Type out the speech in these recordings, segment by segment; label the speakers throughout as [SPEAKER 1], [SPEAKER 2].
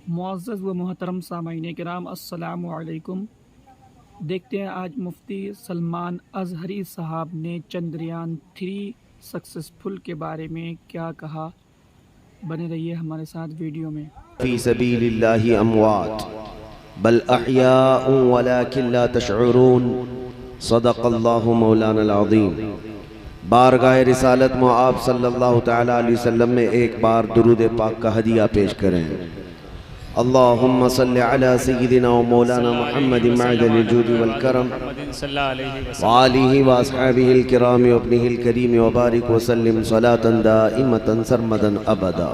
[SPEAKER 1] मुअज़्ज़ज़ व मोहतरम सामाईन किराम अस्सलामु अलैकुम। देखते हैं आज मुफ्ती सलमान अज़हरी साहब ने चंद्रयान 3 सक्सेसफुल के बारे में क्या कहा। बने रहिए हमारे साथ वीडियो में।
[SPEAKER 2] फी सबीलिल्लाहि अमवात बल अहयाउ वलाकिन ला तशऊरून सदक़ल्लाहु मौलाना अज़ीम। बारगाह रिसालत में आप सल्लल्लाहु तआला अलैहि वसल्लम में एक बार दुरूद पाक का हदिया पेश करें। अल्लाहुम्मा सल्लि अला सय्यिदिना व मौलाना मुहम्मदिन मअदनिल जूदि वल करम व आलिहि व अस्हाबिहिल किराम व इब्निहिल करीम व बारिक व सल्लिम सलातन दाइमतन सरमदन अबदा।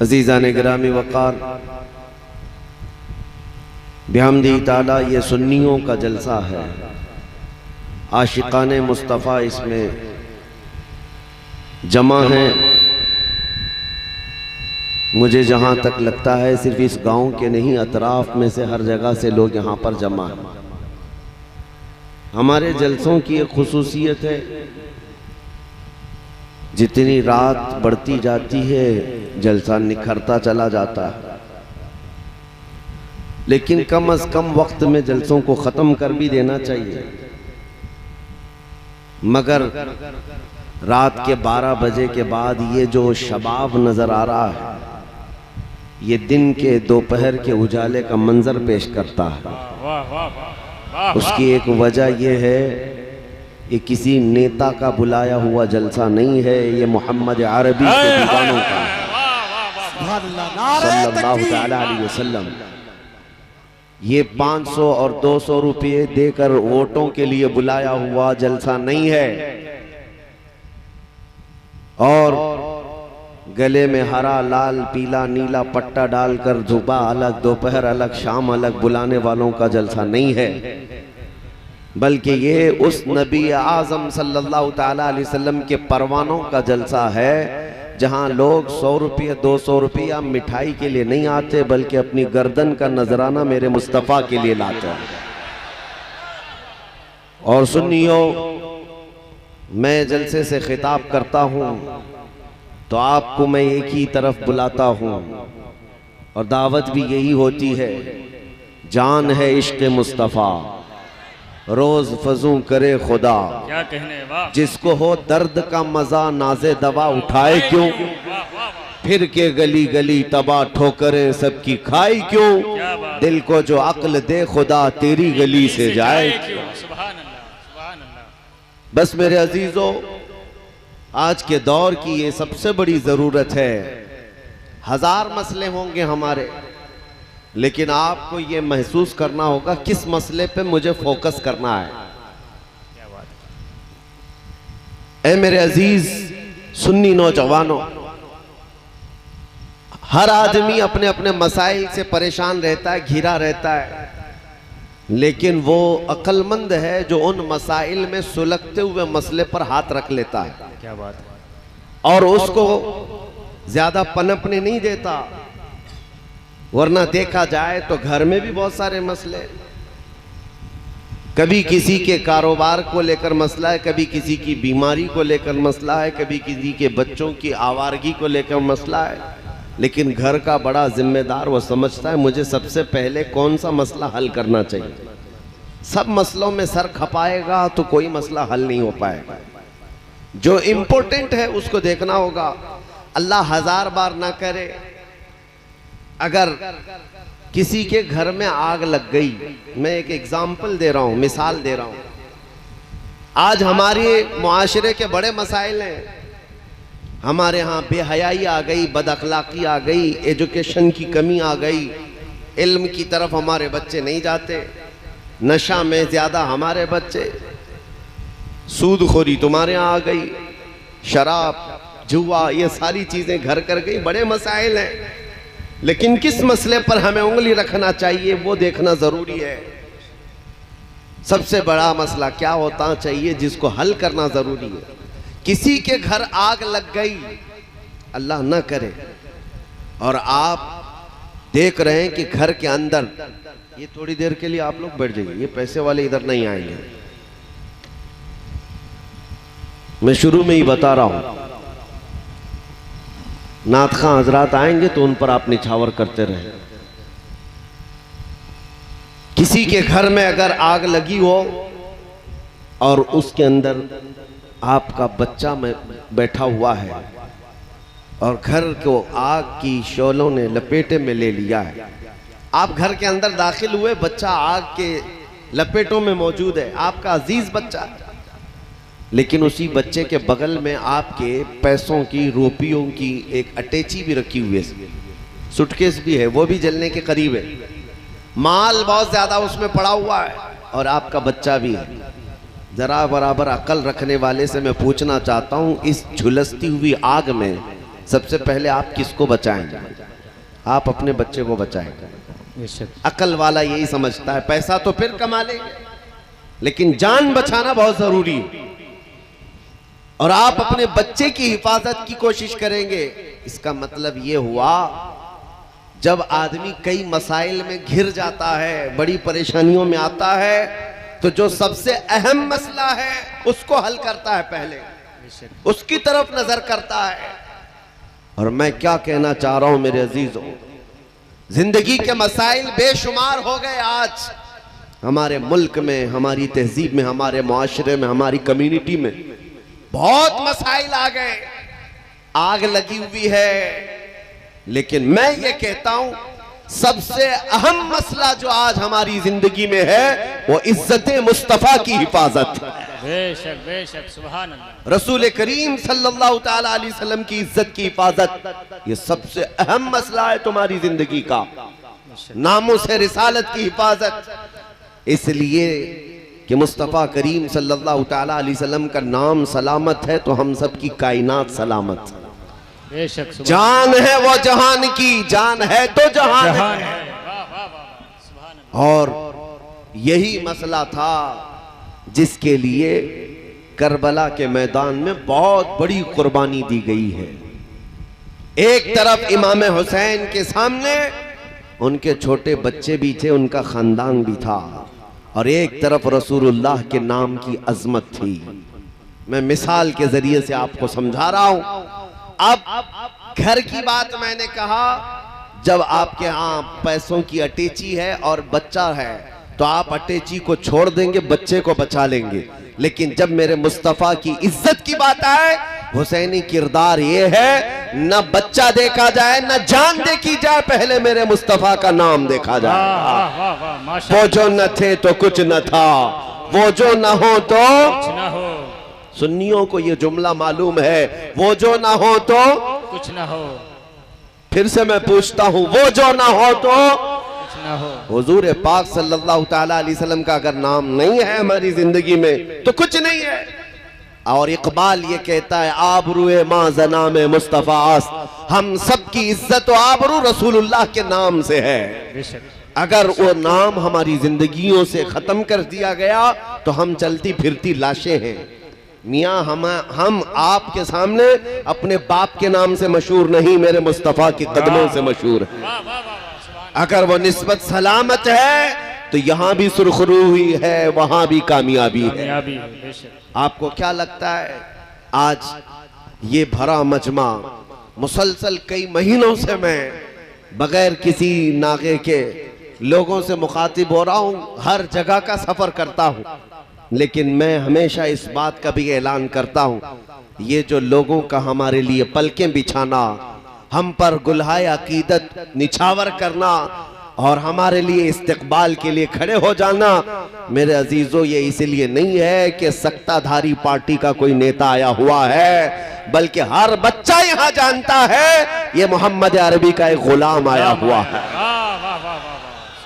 [SPEAKER 2] अज़ीज़ान गिरामी वक़ार, बिहम्दी ताला ये सुन्नियों का जलसा है। आशिकाने मुस्तफ़ा इसमें जमा हैं। मुझे जहाँ तक लगता है सिर्फ इस गांव के नहीं, अतराफ में से हर जगह से लोग यहाँ पर जमा हैं। हमारे जलसों की एक खुसूसियत है, जितनी रात बढ़ती जाती है जलसा निखरता चला जाता है, लेकिन कम अज कम वक्त में जलसों को ख़त्म कर भी देना चाहिए। मगर रात के 12 बजे के बाद ये जो शबाब नज़र आ रहा है, ये दिन के दोपहर के उजाले का मंजर पेश करता है। उसकी एक वजह यह है, ये किसी नेता का बुलाया हुआ जलसा नहीं है, ये मोहम्मद अरबी के दीवानों का सल्लल्लाहु तआला अलैहि वसल्लम। ये 500 और 200 रुपये देकर वोटों के लिए बुलाया हुआ जलसा नहीं है। और गले में हरा लाल पीला नीला पट्टा डालकर सुबह अलग दोपहर अलग शाम अलग बुलाने वालों का जलसा नहीं है, बल्कि ये उस नबी आज़म सल्लल्लाहु तआला अलैहि वसल्लम के परवानों का जलसा है, जहां लोग 100 रुपये 200 रुपया मिठाई के लिए नहीं आते, बल्कि अपनी गर्दन का नजराना मेरे मुस्तफ़ा के लिए लाते हैं। और सुन्नियों, मैं जलसे से खिताब करता हूं तो आपको मैं एक ही तरफ बुलाता हूं, और दावत भी यही होती है। जान है इश्क़ मुस्तफ़ा, रोज फजू करे खुदा,
[SPEAKER 3] क्या कहने, वाह।
[SPEAKER 2] जिसको हो दर्द का मजा नाजे दवा उठाए क्यों, फिर के गली गली तबाह ठोकरे सबकी खाई क्यों, दिल को जो अक्ल दे खुदा तेरी गली से जाए क्यों।
[SPEAKER 3] सुभान अल्लाह, सुभान अल्लाह।
[SPEAKER 2] बस मेरे अजीजों, आज के दौर की ये सबसे बड़ी जरूरत है। 1000 मसले होंगे हमारे, लेकिन आपको ये महसूस करना होगा किस मसले पे मुझे फोकस करना है। ऐ मेरे अजीज सुन्नी नौजवानों, हर आदमी अपने अपने मसाइल से परेशान रहता है, घिरा रहता है, लेकिन वो अक्लमंद है जो उन मसाइल में सुलगते हुए मसले पर हाथ रख लेता है।
[SPEAKER 3] क्या बात है।
[SPEAKER 2] और उसको ज्यादा पनपने नहीं देता, वरना देखा जाए तो घर में भी बहुत सारे मसले। कभी किसी के कारोबार को लेकर मसला है, कभी किसी की बीमारी को लेकर मसला है, कभी किसी के बच्चों की आवारगी को लेकर मसला है, लेकिन घर का बड़ा जिम्मेदार वो समझता है मुझे सबसे पहले कौन सा मसला हल करना चाहिए। सब मसलों में सर खपाएगा तो कोई मसला हल नहीं हो पाएगा। जो इम्पोर्टेंट है उसको देखना होगा। अल्लाह 1000 बार ना करे, अगर किसी के घर में आग लग गई, मैं एक एग्जाम्पल दे रहा हूं, मिसाल दे रहा हूं। आज हमारे मुआशरे के बड़े मसाइल हैं। हमारे यहाँ बेहयाई आ गई, बदअखलाकी आ गई, एजुकेशन की कमी आ गई, इल्म की तरफ हमारे बच्चे नहीं जाते, नशा में ज्यादा हमारे बच्चे, सूदखोरी तुम्हारे यहाँ आ गई, शराब जुआ ये सारी चीजें घर कर गई। बड़े मसाइल हैं, लेकिन किस मसले पर हमें उंगली रखना चाहिए वो देखना जरूरी है। सबसे बड़ा मसला क्या होता चाहिए जिसको हल करना जरूरी है। किसी के घर आग लग गई, अल्लाह न करे, और आप देख रहे हैं कि घर के अंदर, ये थोड़ी देर के लिए आप लोग बैठ जाइए, ये पैसे वाले इधर नहीं आएंगे, मैं शुरू में ही बता रहा हूं। नात खां हजरात आएंगे तो उन पर आप निछावर करते रहे। किसी के घर में अगर आग लगी हो और उसके अंदर आपका बच्चा में बैठा हुआ है और घर को आग की शोलों ने लपेटे में ले लिया है, आप घर के अंदर दाखिल हुए, बच्चा आग के लपेटों में मौजूद है, आपका अजीज बच्चा है, लेकिन उसी बच्चे के बगल में आपके पैसों की, रुपयों की एक अटैची भी रखी हुई है, सूटकेस भी है, वो भी जलने के करीब है, माल बहुत ज्यादा उसमें पड़ा हुआ है और आपका बच्चा भी है। जरा बराबर अकल रखने वाले से मैं पूछना चाहता हूं, इस झुलसती हुई आग में सबसे पहले आप किसको बचाएंगे? आप अपने बच्चे को बचाएंगे। अकल वाला यही समझता है, पैसा तो फिर कमा लेंगे, लेकिन जान बचाना बहुत जरूरी है और आप अपने बच्चे की हिफाजत की कोशिश करेंगे। इसका मतलब ये हुआ, जब आदमी कई मसाइल में घिर जाता है, बड़ी परेशानियों में आता है, तो जो सबसे अहम मसला है उसको हल करता है, पहले उसकी तरफ नजर करता है। और मैं क्या कहना चाह रहा हूं मेरे अजीजों, जिंदगी के मसाइल बेशुमार हो गए आज हमारे मुल्क में, हमारी तहजीब में, हमारे मुआशरे में, हमारी कम्युनिटी में बहुत मसाइल आ गए, आग लगी हुई है। लेकिन मैं ये कहता हूं, सबसे अहम मसला जो आज हमारी जिंदगी में है वो इज्जत मुस्तफा की हिफाजत।
[SPEAKER 3] बेशक बेशक, सुभान अल्लाह।
[SPEAKER 2] रसूल करीम सल्लल्लाहु ताला अलैहि वसल्लम की इज्जत की हिफाजत, ये सबसे अहम मसला है तुम्हारी जिंदगी का। नामों से रिसालत की हिफाजत, इसलिए कि मुस्तफ़ा करीम सल्लल्लाहु ताला अलैहि वसल्लम का नाम सलामत है तो हम सब की कायनात सलामत।
[SPEAKER 3] बेशक,
[SPEAKER 2] जान है वो जहान की, जान है तो जहान है।
[SPEAKER 3] वाह वाह वाह, सुभान अल्लाह।
[SPEAKER 2] और यही मसला था जिसके लिए करबला के मैदान में बहुत बड़ी कुर्बानी दी गई है। एक तरफ इमाम हुसैन के सामने उनके छोटे बच्चे भी थे, उनका खानदान भी था, और एक तरफ रसूलुल्लाह के नाम की अजमत थी। मैं मिसाल के जरिए से आपको समझा रहा हूं। अब घर की बात मैंने कहा, जब आपके यहाँ पैसों की अटैची है और बच्चा है तो आप अटैची को छोड़ देंगे, बच्चे को बचा लेंगे। लेकिन जब मेरे मुस्तफ़ा की इज्जत की बात आए, हुसैनी किरदार ये है, न बच्चा देखा जाए न जान देखी जाए, पहले मेरे मुस्तफ़ा का नाम देखा जाए। वो जो न थे तो कुछ न था, वो जो न हो तो
[SPEAKER 3] कुछ ना हो।
[SPEAKER 2] सुन्नियों को ये जुमला मालूम है, वो जो ना हो तो
[SPEAKER 3] कुछ ना हो।
[SPEAKER 2] फिर से मैं पूछता हूं, वो जो ना हो तो
[SPEAKER 3] कुछ ना हो।
[SPEAKER 2] हुजूर पाक सल्लल्लाहु ताला अलैहि वसल्लम का अगर नाम नहीं है हमारी जिंदगी में तो कुछ नहीं है। और इकबाल ये कहता है, आबरूए माँ जना में मुस्तफा आस्त, हम सब की इज्जत और आबरू रसूलुल्लाह के नाम से है। अगर वो नाम हमारी जिंदगियों से खत्म कर दिया गया तो हम चलती फिरती लाशें हैं। मियाँ हम आपके सामने अपने बाप के नाम से मशहूर नहीं, मेरे मुस्तफ़ा के कदमों से मशहूर है। अगर वो निस्बत सलामत है तो यहाँ भी सुरखरू हुई है, वहां भी कामयाबी है। आपको क्या लगता है, आज ये भरा मजमा मुसलसल कई महीनों से मैं बगैर किसी नागे के लोगों से मुखातिब हो रहा हूँ, हर जगह का सफर करता हूँ, लेकिन मैं हमेशा इस बात का भी ऐलान करता हूं, ये जो लोगों का हमारे लिए पलकें बिछाना, हम पर गुलहाए अकीदत निछावर करना और हमारे लिए इस्तिकबाल के लिए खड़े हो जाना, मेरे अजीजों, ये इसलिए नहीं है कि सत्ताधारी पार्टी का कोई नेता आया हुआ है, बल्कि हर बच्चा यहाँ जानता है ये मोहम्मद अरबी का एक गुलाम आया हुआ है।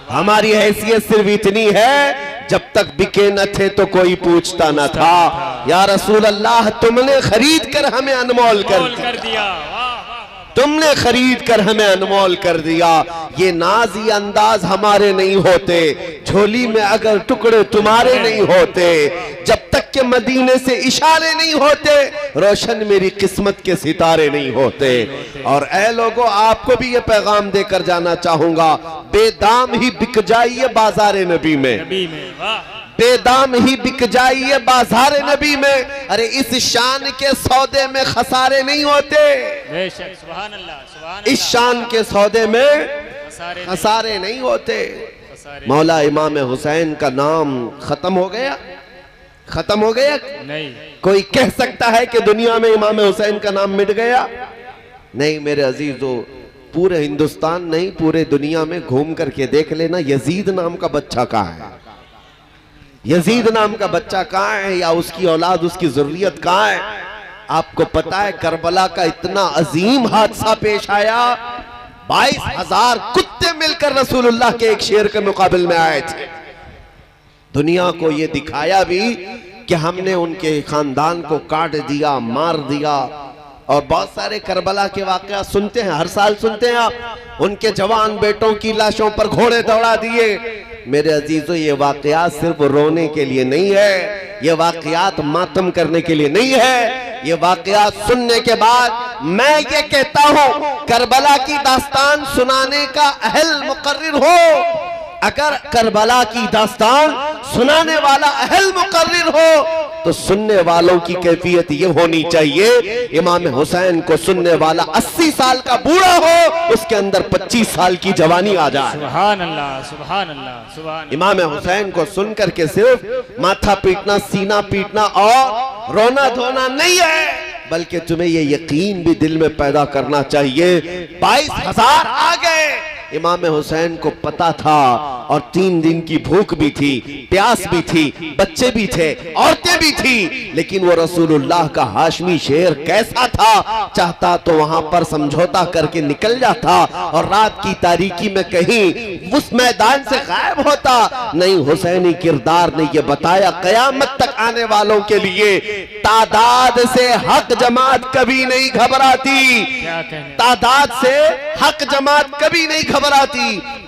[SPEAKER 2] हमारी हैसियत सिर्फ इतनी है, जब तक बिके न थे तो कोई पूछता न था। या रसूल अल्लाह, तुमने खरीद कर हमें अनमोल कर दिया, तुमने खरीद कर हमें अनमोल कर दिया। ये नाज़ी अंदाज हमारे नहीं होते, झोली में अगर टुकड़े तुम्हारे नहीं होते, जब तक के मदीने से इशारे नहीं होते, रोशन मेरी किस्मत के सितारे नहीं होते। और ऐ लोगों, आपको भी ये पैगाम देकर जाना चाहूंगा, बेदाम ही बिक जाइए बाजारे नबी में। बेदाम ही बिक जाइए बाजार नबी में। अरे इस शान के सौदे में खसारे नहीं होते,
[SPEAKER 3] बेशक, सुभान अल्लाह, सुभान
[SPEAKER 2] इस शान के सौदे में
[SPEAKER 3] खसारे
[SPEAKER 2] खसारे नहीं होते।
[SPEAKER 3] खसारे
[SPEAKER 2] मौला इमाम हुसैन का नाम खत्म हो गया, खत्म हो गया।
[SPEAKER 3] नहीं।
[SPEAKER 2] कोई कह सकता है कि दुनिया में इमाम हुसैन का नाम मिट गया? नहीं मेरे अजीजों, पूरे हिंदुस्तान नहीं पूरे दुनिया में घूम करके देख लेना, यजीद नाम का बच्चा कहाँ है, यजीद नाम का बच्चा कहाँ है, या उसकी औलाद उसकी जरूरियत कहाँ है? आपको पता है करबला का इतना अजीम हादसा पेश आया, 22,000 कुत्ते मिलकर रसूलुल्लाह के एक शेर के मुकाबले में आए थे। दुनिया को यह दिखाया भी कि हमने उनके खानदान को काट दिया, मार दिया। और बहुत सारे करबला के वाकया सुनते हैं, हर साल सुनते हैं आप, उनके जवान बेटों की लाशों पर घोड़े दौड़ा दिए। मेरे अजीजों, ये वाकयात सिर्फ रोने के लिए नहीं है, ये वाकयात मातम करने के लिए नहीं है। ये वाकयात सुनने के बाद मैं ये कहता हूं, करबला की दास्तान सुनाने का अहल मुकर्रिर हो, अगर करबला की दास्तान सुनाने वाला अहल मुकर्रिर हो तो सुनने वालों की कैफियत ये होनी चाहिए, इमाम हुसैन को सुनने वाला 80 साल का बूढ़ा हो, उसके अंदर 25 साल की जवानी आ जाए।
[SPEAKER 3] सुभान अल्लाह, सुभान अल्लाह, सुभान।
[SPEAKER 2] इमाम हुसैन को सुन करके सिर्फ माथा पीटना, सीना पीटना और रोना धोना नहीं है, बल्कि तुम्हें ये यकीन भी दिल में पैदा करना चाहिए 22,000 आ गए। इमाम हुसैन को पता था, और 3 दिन की भूख भी थी, प्यास भी थी, बच्चे भी थे, औरतें भी थी, लेकिन वो रसूलुल्लाह का हाशमी शेर कैसा था, चाहता तो वहां पर समझौता करके निकल जाता और रात की तारीकी में कहीं उस मैदान से गायब होता। नहीं, हुसैनी किरदार ने ये बताया, कयामत तक आने वालों के लिए तादाद से हक जमात कभी नहीं घबराती, तादाद से हक जमात कभी नहीं घबराती।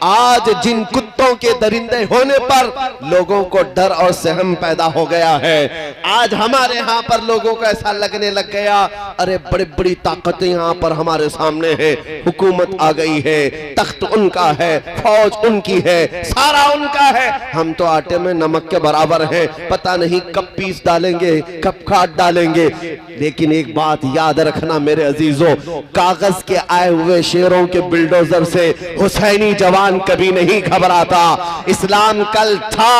[SPEAKER 2] आज जिन कुत्तों के दरिंदे होने पर लोगों को डर और सहम पैदा हो गया है, आज हमारे यहाँ पर लोगों को ऐसा लगने लग गया, अरे बड़ी बड़ी ताकतें यहाँ पर हमारे सामने है, हुकूमत आ गई है, तख्त उनका है, फौज उनकी है, सारा उनका है, हम तो आटे में नमक के बराबर हैं, पता नहीं कब पीस डालेंगे, कब काट डालेंगे। लेकिन एक बात याद रखना मेरे अजीजों, कागज के आए हुए शेरों के बिल्डोजर से हुसैनी जवान कभी नहीं घबराता। इस्लाम कल था,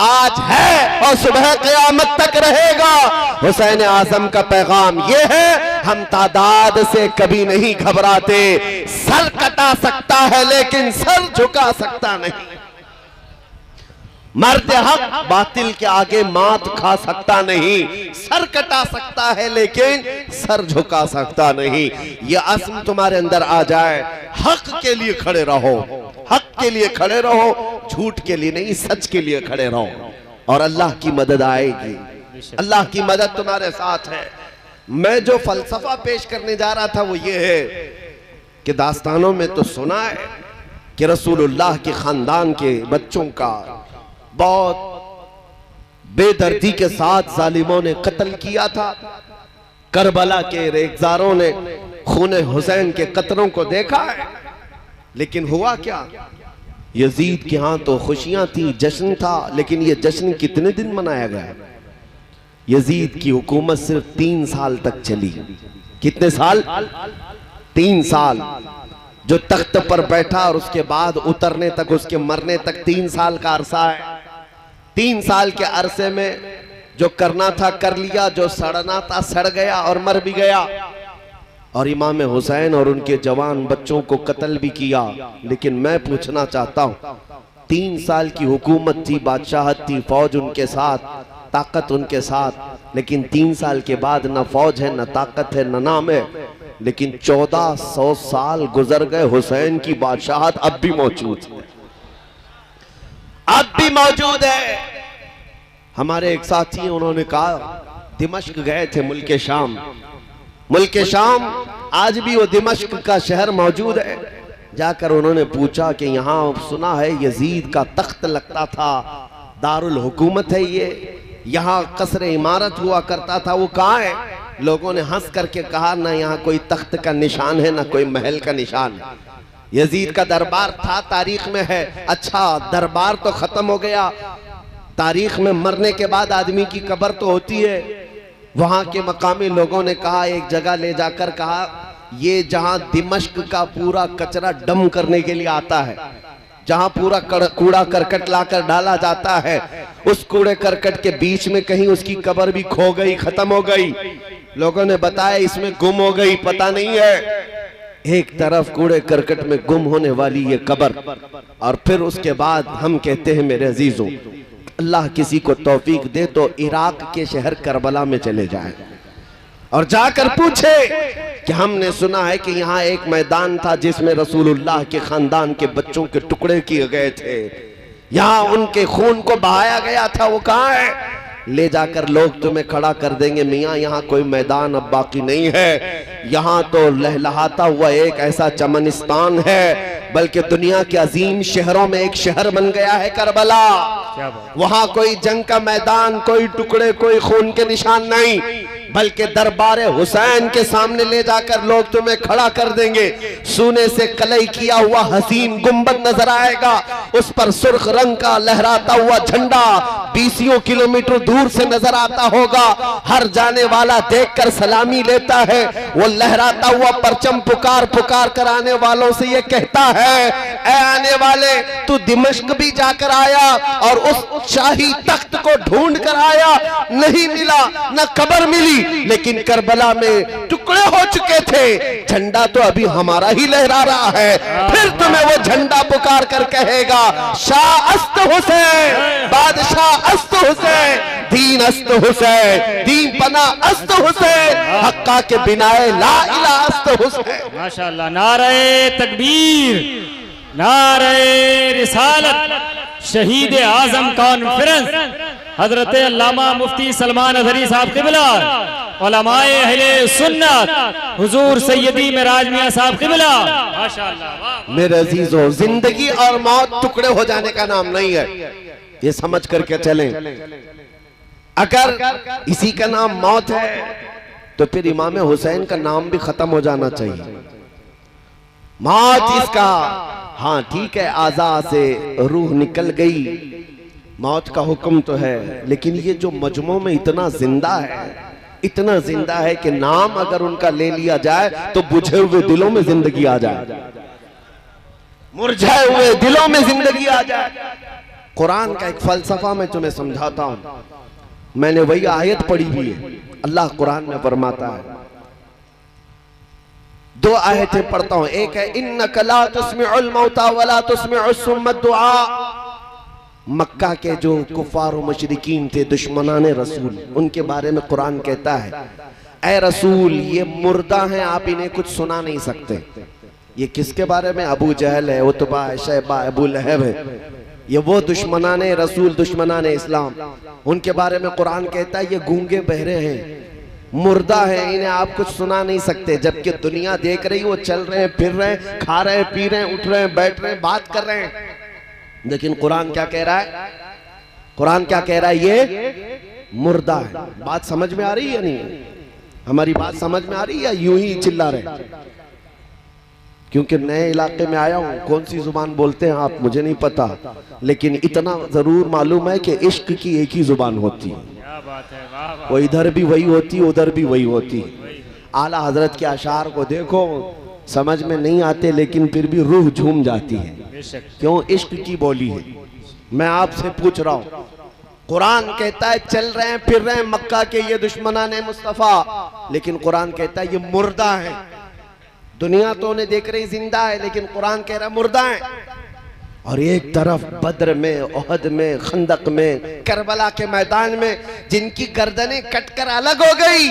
[SPEAKER 2] आज है और सुबह क़यामत तक रहेगा। हुसैन आज़म का पैगाम ये है, हम तादाद से कभी नहीं घबराते। सर कटा सकता है लेकिन सर झुका सकता नहीं। मर्द हक बातिल के आगे मात खा सकता नहीं, सर कटा सकता है लेकिन सर झुका सकता नहीं। ये अज़्म तुम्हारे अंदर आ जाए, हक के लिए खड़े रहो, हक के लिए खड़े रहो, झूठ के लिए नहीं, सच के लिए खड़े रहो, और अल्लाह की मदद आएगी, अल्लाह की मदद तुम्हारे साथ है। मैं जो फलसफा पेश करने जा रहा था वो ये है कि दास्तानों में तो सुना है कि रसूलुल्लाह के खानदान के बच्चों का बहुत बेदर्दी के साथ जालिमों ने कत्ल किया था। करबला के रेगजारों ने खून हुसैन के कत्लों को देखा है, लेकिन हुआ क्या? यजीद के यहाँ तो खुशियां थी, जश्न था, लेकिन ये जश्न कितने दिन मनाया गया? यजीद की हुकूमत सिर्फ 3 साल तक चली। कितने साल? 3 साल। जो तख्त पर बैठा और उसके बाद उतरने तक, उसके मरने तक 3 साल का अरसा है। 3 साल के अरसे में जो करना था कर लिया, जो सड़ना था सड़ गया और मर भी गया। और इमाम हुसैन और उनके जवान बच्चों को कत्ल भी किया। लेकिन मैं पूछना चाहता हूं, 3 साल की हुकूमत थी, बादशाहत थी, फौज उनके साथ, ताकत उनके साथ, लेकिन 3 साल के बाद न फौज है, न ताकत है, न नाम है। लेकिन 1400 साल गुजर गए, हुसैन की बादशाहत अब भी मौजूद है, अब भी मौजूद है। हमारे एक साथी उन्होंने कहा, दिमश्क गए थे, मुल्क शाम, मुल्क शाम, आज भी वो दिमश्क का शहर मौजूद है। जाकर उन्होंने पूछा कि यहाँ सुना है यजीद का तख्त लगता था, दारुल हुकूमत है ये, यहाँ कसर इमारत हुआ करता था, वो कहाँ है? लोगों ने हंस करके कहा, ना यहाँ कोई तख्त का निशान है, ना कोई महल का निशान है। यजीद का दरबार था, तारीख में है। अच्छा, दरबार तो खत्म हो गया, तारीख में मरने के बाद आदमी की कब्र तो होती है। वहां के मकामी लोगों ने कहा, एक जगह ले जाकर कहा, ये जहां दिमश्क का पूरा कचरा डम करने के लिए आता है, जहां पूरा कूड़ा करकट लाकर डाला जाता है, उस कूड़े करकट के बीच में कहीं उसकी कब्र भी खो गई, खत्म हो गई। लोगों ने बताया इसमें गुम हो गई, पता नहीं है। एक तरफ कूड़े करकट में गुम होने वाली ये कब्र, और फिर उसके बाद हम कहते हैं मेरे अजीजों, अल्लाह किसी को तौफीक दे तो इराक के शहर करबला में चले जाए और जाकर पूछे कि हमने सुना है कि यहाँ एक मैदान था जिसमें रसूलुल्लाह के खानदान के बच्चों के टुकड़े किए गए थे, यहाँ उनके खून को बहाया गया था, वो कहाँ है? ले जाकर लोग तुम्हें खड़ा कर देंगे, मियाँ यहाँ कोई मैदान अब बाकी नहीं है, यहाँ तो लहलहाता हुआ एक ऐसा चमनिस्तान है, बल्कि दुनिया के अजीम शहरों में एक शहर बन गया है करबला। वहाँ कोई जंग का मैदान, कोई टुकड़े, कोई खून के निशान नहीं, बल्कि दरबार हुसैन के सामने ले जाकर लोग तुम्हें खड़ा कर देंगे। सोने से कलई किया हुआ हसीन गुंबद नजर आएगा, उस पर सुर्ख रंग का लहराता हुआ झंडा 20 किलोमीटर दूर से नजर आता होगा। हर जाने वाला देखकर सलामी लेता है। वो लहराता हुआ परचम पुकार पुकार कर आने वालों से ये कहता है, ऐ आने वाले, तू दिमश्क भी जाकर आया और उस शाही तख्त को ढूंढ कर आया, नहीं मिला, न कब्र मिली, लेकिन करबला में टुकड़े हो चुके थे, झंडा तो अभी हमारा ही लहरा रहा है। फिर तुम्हें वो झंडा पुकार कर कहेगा, शाह अस्त हुसैन, बादशाह अस्त हुसैन, दीन अस्त हुसैन, दीन पना अस्त हुसैन, हक्का के बिनाए ला इला अस्त हुसैन।
[SPEAKER 3] माशाअल्लाह, नारे तकबीर, नारे रिसालत, शहीद आजम कॉन्फ्रेंस हजरत अल्लामा मुफ्ती सलमान अजहरी साहब क़िबला, उलमाए अहले सुन्नत हुजूर सैयदी मेराज मियां साहब क़िबला। माशाअल्लाह।
[SPEAKER 2] मेरे अजीजों, जिंदगी और मौत टुकड़े हो जाने का नाम नहीं है, ये समझ करके चलें। अगर इसी का नाम मौत है तो फिर इमाम हुसैन का नाम भी खत्म हो जाना चाहिए। मौत इसका, हाँ ठीक है, आज़ा से रूह निकल गई, मौत का हुक्म तो है, लेकिन ये जो मजमू में इतना जिंदा है, इतना जिंदा है कि नाम अगर उनका ले लिया जाए तो बुझे हुए दिलों में जिंदगी आ जाए, मुरझाए हुए दिलों में जिंदगी आ जाए। कुरान का एक फलसफा मैं तुम्हें समझाता हूं, मैंने वही आयत पढ़ी हुई है। अल्लाह कुरान में फरमाता है, दो आयतें पढ़ता हूं, एक है इन्नका ला तुस्मिउल मौता वला तुस्मिउस सुम्मा दुआ। मक्का के जो कुफार और मुशरिकीन थे, दुश्मनाने रसूल, उनके बारे में कुरान कहता है, ऐ रसूल ये मुर्दा हैं, आप इन्हें कुछ सुना नहीं सकते। ये किसके बारे में? अबू जहल है, उतबा है, शैबा, अबू लहब है, ये वो दुश्मनाने रसूल, दुश्मनाने इस्लाम, उनके बारे में कुरान कहता है ये गूंगे बहरे हैं, मुर्दा है, इन्हें आप कुछ सुना नहीं सकते। जबकि दुनिया देख रही, वो चल रहे हैं, फिर रहे हैं, खा रहे हैं, पी रहे हैं, उठ रहे हैं, बैठ रहे हैं, बात कर रहे हैं, लेकिन कुरान क्या कह रहा है? कुरान क्या कह रहा है? ये मुर्दा है। बात समझ में आ रही है? नहीं हमारी बात समझ में आ रही है? यूं ही चिल्ला रहे? क्योंकि नए इलाके में आया हूं, कौन सी जुबान बोलते हैं आप मुझे नहीं पता, लेकिन इतना जरूर मालूम है कि इश्क की एक ही जुबान होती है।
[SPEAKER 3] क्या बात है, वाह वाह।
[SPEAKER 2] वो इधर भी वही होती, उधर भी वही होती। आला हजरत के अशार को देखो, समझ में नहीं आते, लेकिन फिर भी रूह झूम जाती है। क्यों? इश्क की बोली है। मैं आपसे पूछ रहा हूं, कुरान कहता है चल रहे हैं, फिर रहे हैं मक्का के ये दुश्मनाने मुस्तफा, लेकिन कुरान कहता है ये मुर्दा है। दुनिया तो उन्हें देख रही जिंदा है, लेकिन कुरान कह रहा है मुर्दा है। और एक तरफ बद्र में, ओहद में, खंदक में, करबला के मैदान में जिनकी गर्दनें कटकर अलग हो गई,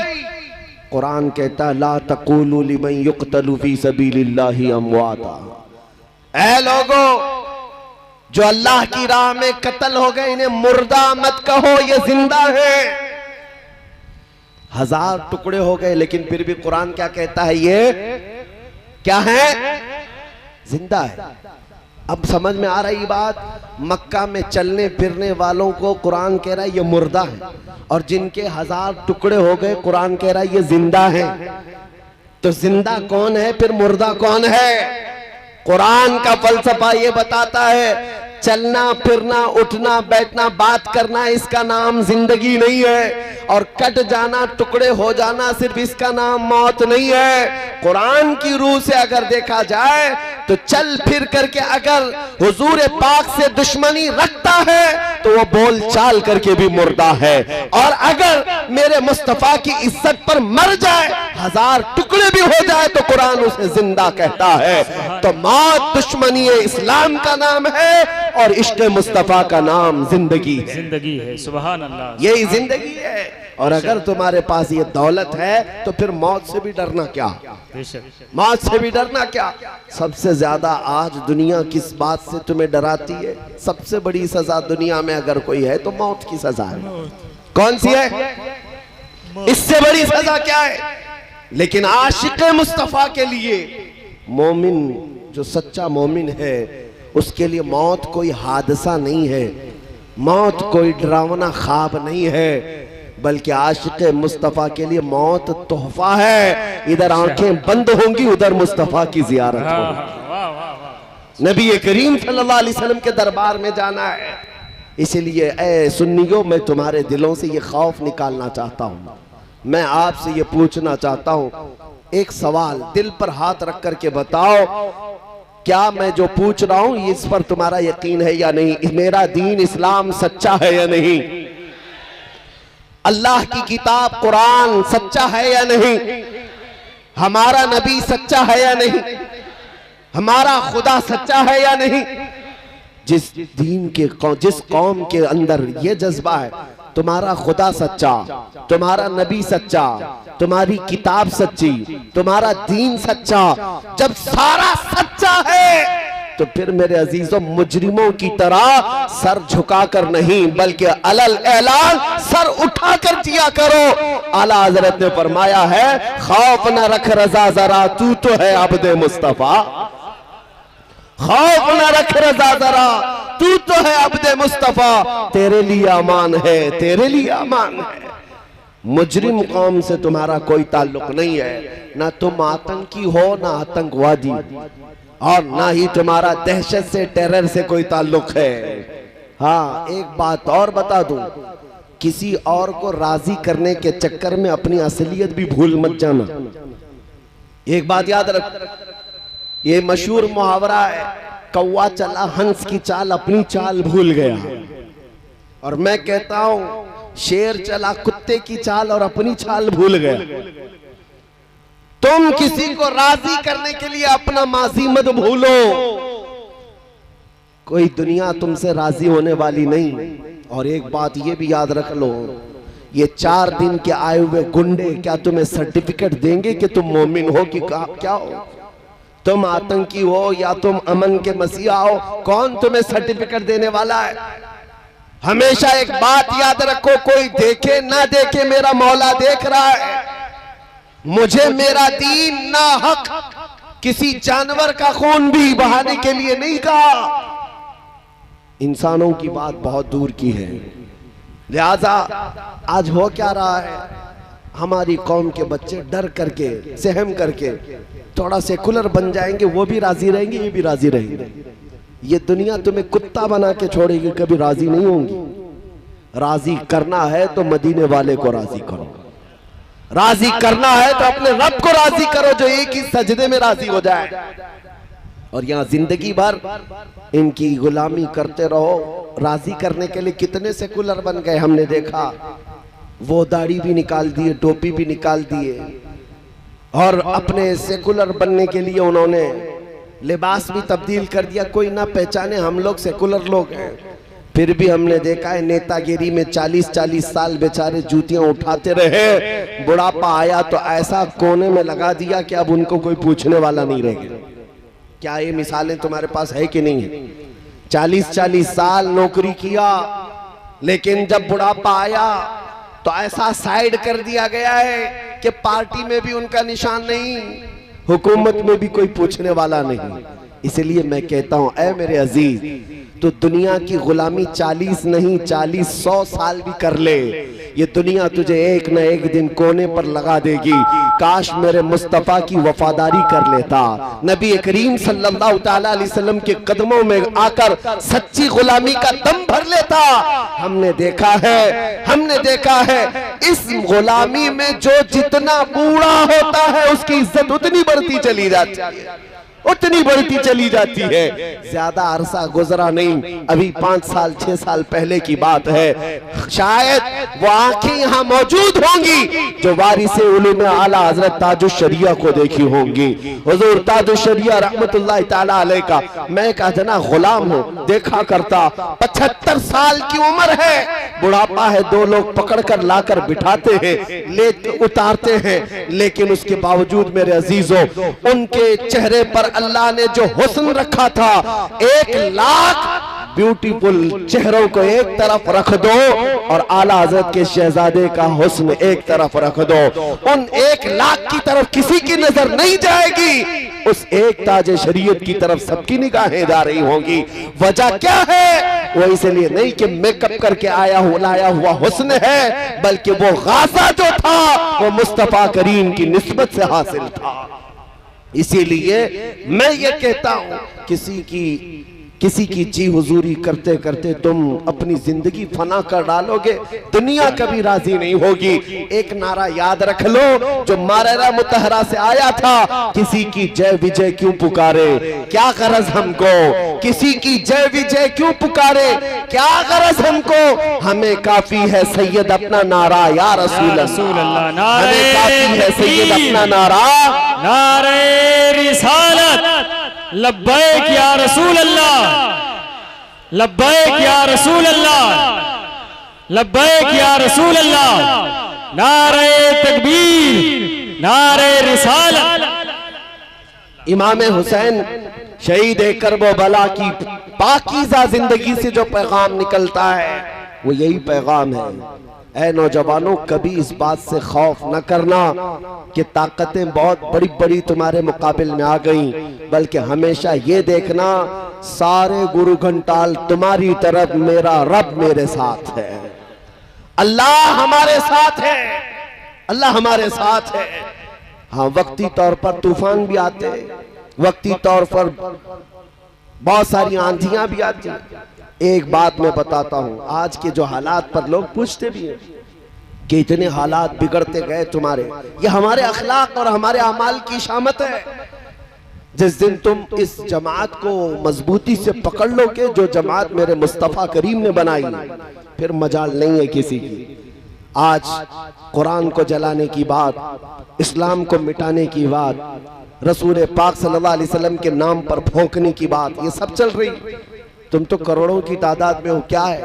[SPEAKER 2] कुरान कहता है ला तक़ूलू लिमन युक़तलु फी सबीलिल्लाहि अमवाता। ऐ लोगो जो अल्लाह की राह में कत्ल हो गए, इन्हें मुर्दा मत कहो, ये जिंदा है। 1000 टुकड़े हो गए, लेकिन फिर भी कुरान क्या कहता है? ये क्या है? जिंदा है। अब समझ में आ रही बात? मक्का में चलने फिरने वालों को कुरान कह रहा है ये मुर्दा है, और जिनके 1000 टुकड़े हो गए कुरान कह रहा है ये जिंदा है। तो जिंदा कौन है, फिर मुर्दा कौन है? कुरान का फलसफा ये बताता है चलना फिरना उठना बैठना बात करना इसका नाम जिंदगी नहीं है, और कट जाना टुकड़े हो जाना सिर्फ इसका नाम मौत नहीं है। कुरान की रूह से अगर देखा जाए तो चल फिर करके अगर हुजूर पाक से दुश्मनी रखता है तो वो बोल चाल करके भी मुर्दा है, और अगर मेरे मुस्तफा की इज्जत पर मर जाए 1000 टुकड़े भी हो जाए तो कुरान उसे जिंदा कहता है। तो मौत दुश्मनी इस्लाम का नाम है और इश्क़ मुस्तफा का नाम जिंदगी है।
[SPEAKER 3] जिंदगी है, सुभान अल्लाह,
[SPEAKER 2] यही जिंदगी है। और अगर तुम्हारे पास ये दौलत है तो फिर मौत से भी डरना क्या, मौत से भी डरना क्या। सबसे ज्यादा आज दुनिया किस बात से तुम्हें डराती है? सबसे बड़ी सजा दुनिया में अगर कोई है तो मौत की सजा है। कौन सी है? इससे बड़ी सजा क्या है? लेकिन आशिक मुस्तफा के लिए, मोमिन जो सच्चा मोमिन है उसके लिए मौत कोई हादसा नहीं है, मौत कोई डरावना ख्वाब नहीं है, बल्कि आशिक मुस्तफा के लिए मौत तोहफा है। इधर आंखें बंद होंगी उधर मुस्तफा की जियारत होगी, नबी करीम सल्लल्लाहु अलैहि वसल्लम के दरबार में जाना है। इसलिए ऐ सुन्नियों, मैं तुम्हारे दिलों से ये खौफ निकालना चाहता हूँ। मैं आपसे ये पूछना चाहता हूँ, एक सवाल दिल पर हाथ रख करके बताओ, क्या मैं जो पूछ रहा हूँ इस पर तुम्हारा यकीन है या नहीं? मेरा दीन इस्लाम सच्चा है या नहीं? अल्लाह की किताब कुरान सच्चा है या नहीं? हमारा नबी सच्चा है या नहीं? हमारा खुदा सच्चा है या नहीं? जिस दीन के जिस कौम के अंदर ये जज्बा है, तुम्हारा खुदा सच्चा, तुम्हारा नबी सच्चा, तुम्हारी किताब सच्ची, तुम्हारा दीन सच्चा, जब सारा सच्चा है तो फिर मेरे अजीजों मुजरिमों की तरह सर झुकाकर नहीं बल्कि अलल ऐलान सर उठाकर जिया करो। आला हजरत ने फरमाया है, खौफ न रख रजा जरा, तू तो है अब्दे मुस्तफा। खौफ न रख रजा जरा, तू तो है अब्दे मुस्तफा, तेरे लिए अमान है, तेरे लिए अमान है। मुजरिम कौम से तुम्हारा कोई ताल्लुक नहीं है, ना तुम आतंकी हो ना आतंकवादी, और ना ही तुम्हारा दहशत से टेरर से कोई ताल्लुक है। हाँ, एक बात और बता दूं, किसी और को राजी करने के चक्कर में अपनी असलियत भी भूल मत जाना। एक बात याद रख, ये मशहूर मुहावरा है, कौवा चला हंस की चाल अपनी चाल भूल गया, और मैं कहता हूं शेर चला कुत्ते की चाल और अपनी चाल भूल गया। तुम किसी को राजी करने के लिए अपना माजी मत भूलो, कोई दुनिया तुमसे राजी होने वाली नहीं। और एक बात ये भी याद रख लो, ये 4 दिन के आए हुए गुंडे क्या तुम्हें सर्टिफिकेट देंगे कि तुम मोमिन हो कि क्या हो? तुम आतंकी हो या तुम अमन के मसीहा हो, कौन तुम्हें सर्टिफिकेट देने वाला है? हमेशा एक बात याद रखो, कोई देखे ना देखे मेरा मौला देख रहा है। मुझे मेरा दीन ना हक किसी जानवर का खून भी बहाने के लिए नहीं कहा। इंसानों की बात बहुत दूर की है। लिहाजा आज हो क्या रहा है, हमारी कौम के बच्चे डर करके सहम करके थोड़ा सेकुलर बन जाएंगे, वो भी राजी रहेंगे, ये भी राजी रहेंगे। ये दुनिया तुम्हें कुत्ता बना के छोड़ेगी, कभी राजी नहीं होंगी। राजी करना है तो मदीने वाले को राजी करो, राजी करना है तो अपने रब को राजी करो जो एक ही सजदे में राजी हो जाए। और यहाँ जिंदगी भर इनकी गुलामी करते रहो। राजी करने के लिए कितने सेकुलर बन गए हमने देखा, वो दाढ़ी भी निकाल दिए, टोपी भी निकाल दिए, और अपने सेकुलर बनने के लिए उन्होंने लिबास भी तब्दील कर दिया, कोई ना पहचाने हम लोग सेकुलर लोग हैं। फिर भी हमने देखा है नेतागिरी में 40-40 साल बेचारे जूतियां उठाते रहे, बुढ़ापा आया तो ऐसा कोने में लगा दिया कि अब उनको कोई पूछने वाला नहीं रह गया। क्या ये मिसालें तुम्हारे पास है कि नहीं है? 40-40 साल नौकरी किया, लेकिन जब बुढ़ापा आया तो ऐसा साइड कर दिया गया है कि पार्टी में भी उनका निशान नहीं, हुकूमत में भी कोई पूछने वाला नहीं। इसलिए मैं कहता हूं, ऐ मेरे अजीज, तो दुनिया की गुलामी 40 नहीं 40-100 साल भी कर ले, ये दुनिया तुझे एक न एक दिन कोने पर लगा देगी। काश मेरे मुस्तफ़ा की वफादारी कर लेता, नबी करीम सल्लल्लाहु तआला अलैहि वसल्लम के कदमों में आकर सच्ची गुलामी का दम भर लेता। हमने देखा है इस गुलामी में जो जितना बूढ़ा होता है उसकी इज्जत उतनी बढ़ती चली जाती है। ज्यादा अरसा गुजरा नहीं, अभी 5 साल 6 साल पहले की बात है। शायद वो आंखें यहाँ मौजूद होंगी जो वारिसे उलूम आला हजरत ताजुश शरिया को देखी होंगी। हुजूर ताजुश शरिया रहमतुल्लाह ताला अलैह का मैं एक अदना गुलाम हूँ, देखा करता। 75 साल की उम्र है, बुढ़ापा है, 2 लोग पकड़कर लाकर बिठाते हैं, ले उतारते हैं, लेकिन उसके बावजूद मेरे अजीजों उनके चेहरे पर अल्लाह ने जो हुस्न रखा था, 1 लाख ब्यूटीफुल चेहरों को एक तरफ रख दो और आला हजरत के शहजादे का हुस्न एक तरफ रख दो, उन 1 लाख की तरफ किसी की नजर नहीं जाएगी, उस एक ताजे शरीयत की तरफ सबकी निगाहें जा रही होंगी। वजह क्या है? वो इसलिए नहीं कि मेकअप करके लाया हुआ हुस्न है, बल्कि वो गाज़ा जो था वो मुस्तफा करीम की निस्बत से हासिल था। इसीलिए मैं ये कहता हूं, किसी की जी हुजूरी करते करते तुम अपनी जिंदगी फना कर डालोगे, दुनिया कभी राजी नहीं होगी। एक नारा याद रख लो जो मारेरा मुतहरा से आया था, किसी की जय विजय क्यों पुकारे, क्या गरज हमको, किसी की जय विजय क्यों पुकारे, क्या गरज हमको, हमें काफी है सैयद अपना नारा, या रसूल अल्लाह, हमें काफी है सैयद अपना नारा,
[SPEAKER 3] नारे रिसालत, लब्बैक या रसूल अल्लाह, लब्बैक या रसूल अल्लाह, लब्बैक या रसूल अल्लाह, नारे तकबीर, नारे रिसालत।
[SPEAKER 2] इमाम हुसैन शहीद करबला की पाकीज़ा जिंदगी से जो पैगाम निकलता है वो यही पैगाम है। ऐ नौजवानों, कभी इस बात से खौफ न करना कि ताकतें बहुत बड़ी बड़ी तुम्हारे मुकाबिल में आ गई, बल्कि हमेशा ये देखना सारे गुरु घंटाल तुम्हारी तरफ, मेरा रब मेरे साथ है, अल्लाह हमारे साथ है, अल्लाह हमारे साथ है। हाँ, वक्ती तौर पर तूफान भी आते, वक्ती तौर पर बहुत सारी आंधियां भी आती। एक बात मैं बताता हूं, आज के जो हालात पर लोग पूछते भी हैं कि इतने हालात बिगड़ते गए तुम्हारे, ये हमारे अखलाक और हमारे अमाल की शामत है। जिस दिन तुम इस जमात को मजबूती से पकड़ लोगे जो जमात मेरे मुस्तफ़ा करीम ने बनाई, फिर मजाल नहीं है किसी की। आज कुरान को जलाने की बात, इस्लाम को मिटाने की बात, रसूल पाक सल्लल्लाहु अलैहि वसल्लम के नाम पर भौंकने की बात, ये सब चल रही। तुम तो करोड़ों की तादाद में हो, क्या है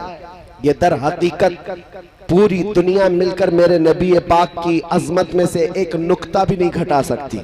[SPEAKER 2] ये? दर हकीकत पूरी दुनिया मिलकर मेरे नबी पाक की अजमत में से एक नुक्ता भी नहीं घटा सकती।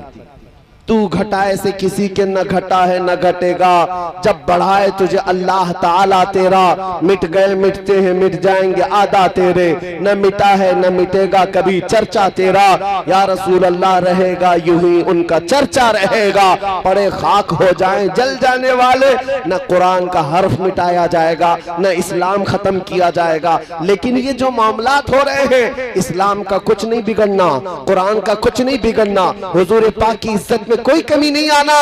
[SPEAKER 2] तू घटाए से किसी के न घटा है न घटेगा, जब बढ़ाए तुझे अल्लाह ताला तेरा, मिट गए मिटते हैं मिट जाएंगे आदा तेरे, न मिटा है न मिटेगा कभी चर्चा तेरा, या रसूल अल्लाह रहेगा यूं ही उनका चर्चा रहेगा, पड़े खाक हो जाएं जल जाने वाले, न कुरान का हर्फ मिटाया जाएगा न इस्लाम खत्म किया जाएगा। लेकिन ये जो मामलात हो रहे हैं, इस्लाम का कुछ नहीं बिगड़ना, कुरान का कुछ नहीं बिगड़ना, हुजूर पाक की इज्जत में कोई कमी नहीं आना,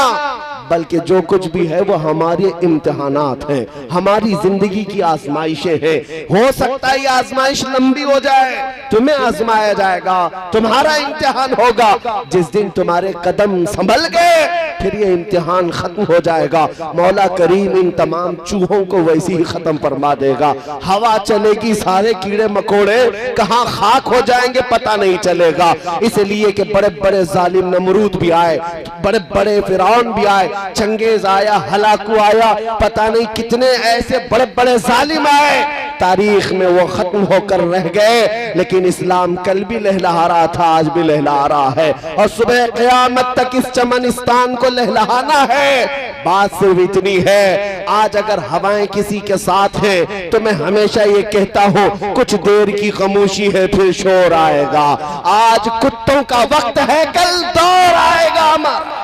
[SPEAKER 2] बल्कि जो कुछ भी है वो हमारे इम्तिहानात हैं, हमारी जिंदगी की आजमाइशें हैं। हो सकता है ये आजमाइश लंबी हो जाए, तुम्हें आजमाया जाएगा, तुम्हारा इम्तिहान होगा। जिस दिन तुम्हारे कदम संभल गए फिर ये इम्तिहान खत्म हो जाएगा। मौला करीम इन तमाम चूहों को वैसे ही खत्म फरमा देगा। हवा चलेगी, सारे कीड़े मकोड़े कहाँ खाक हो जाएंगे पता नहीं चलेगा। इसलिए कि बड़े बड़े जालिम नमरूद भी आए, बड़े बड़े फिरौन भी आए, चंगेज आया, हलाकू आया, पता नहीं कितने ऐसे बड़े बड़े जालिम आए, तारीख में वो खत्म होकर रह गए। लेकिन इस्लाम कल भी लहलहा रहा था, आज भी लहलहा रहा है, और सुबह क़यामत तक इस चमनिस्तान को लहलहाना है। बात सिर्फ इतनी है, आज अगर हवाएं किसी के साथ हैं तो मैं हमेशा ये कहता हूँ कुछ देर की खामोशी है फिर शोर आएगा। आज कुत्तों का वक्त है, कल दौर आएगा हमारा।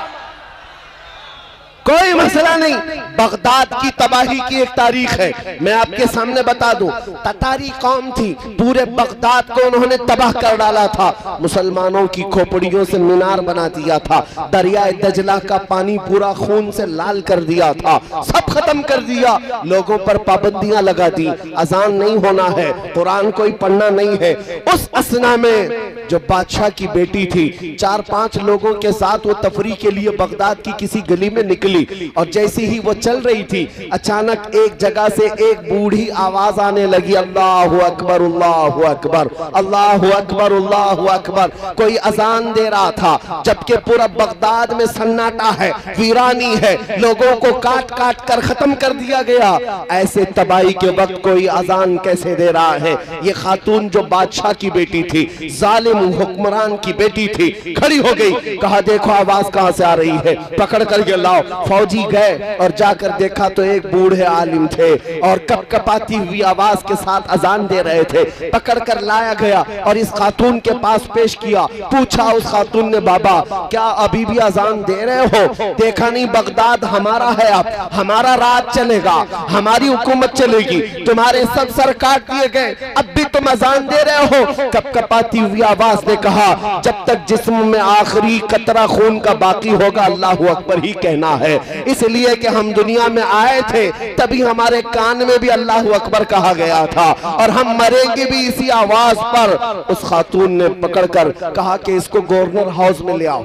[SPEAKER 2] कोई मसला नहीं। बगदाद की तबाही की एक तारीख है, मैं आपके सामने बता दूं। ततारी कौम थी, पूरे बगदाद को उन्होंने तबाह कर डाला था। मुसलमानों की खोपड़ियों से मीनार बना दिया था, दरियाए दजला का पानी पूरा खून से लाल कर दिया था, सब खत्म कर दिया। लोगों पर पाबंदियां लगा दी, अजान नहीं होना है, कुरान कोई पढ़ना नहीं है। उस असना में जो बादशाह की बेटी थी, 4-5 लोगों के साथ वो तफरी के लिए बगदाद की किसी गली में निकली, और जैसे ही वो चल रही थी, अचानक एक जगह से एक बूढ़ी आवाज आने लगी, अल्लाहु अकबर अल्लाहु अकबर अल्लाहु अकबर अल्लाहु अकबर। कोई अजान दे रहा था, जबकि पूरा बगदाद में सन्नाटा है, वीरानी है, लोगों को काट काट कर खत्म कर दिया गया। ऐसे तबाही के वक्त कोई अजान कैसे दे रहा है? ये खातून जो बादशाह की बेटी थी, जालिम हुक्मरान की बेटी थी, खड़ी हो गई, कहा देखो आवाज कहां से आ रही है, पकड़ करके लाओ। फौजी गए और जाकर देखा तो एक बूढ़े आलिम थे और कपकपाती हुई आवाज के साथ अजान दे रहे थे। पकड़ कर लाया गया और इस खातून के पास पेश किया। पूछा उस खातून ने, बाबा क्या अभी भी अजान दे रहे हो? देखा नहीं बगदाद हमारा है, अब हमारा राज चलेगा, हमारी हुकूमत चलेगी, तुम्हारे सब सर काट दिए गए, अब भी तुम अजान दे रहे हो? कपकपाती हुई आवाज ने कहा, जब तक जिस्म में आखिरी कतरा खून का बाकी होगा अल्लाहु अकबर ही कहना है। इसलिए कि हम दुनिया में आए थे तभी हमारे कान में भी अल्लाहु अकबर कहा गया था, और हम मरेंगे भी इसी आवाज पर। उस खातून ने पकड़कर कहा कि इसको गवर्नर हाउस में ले आओ।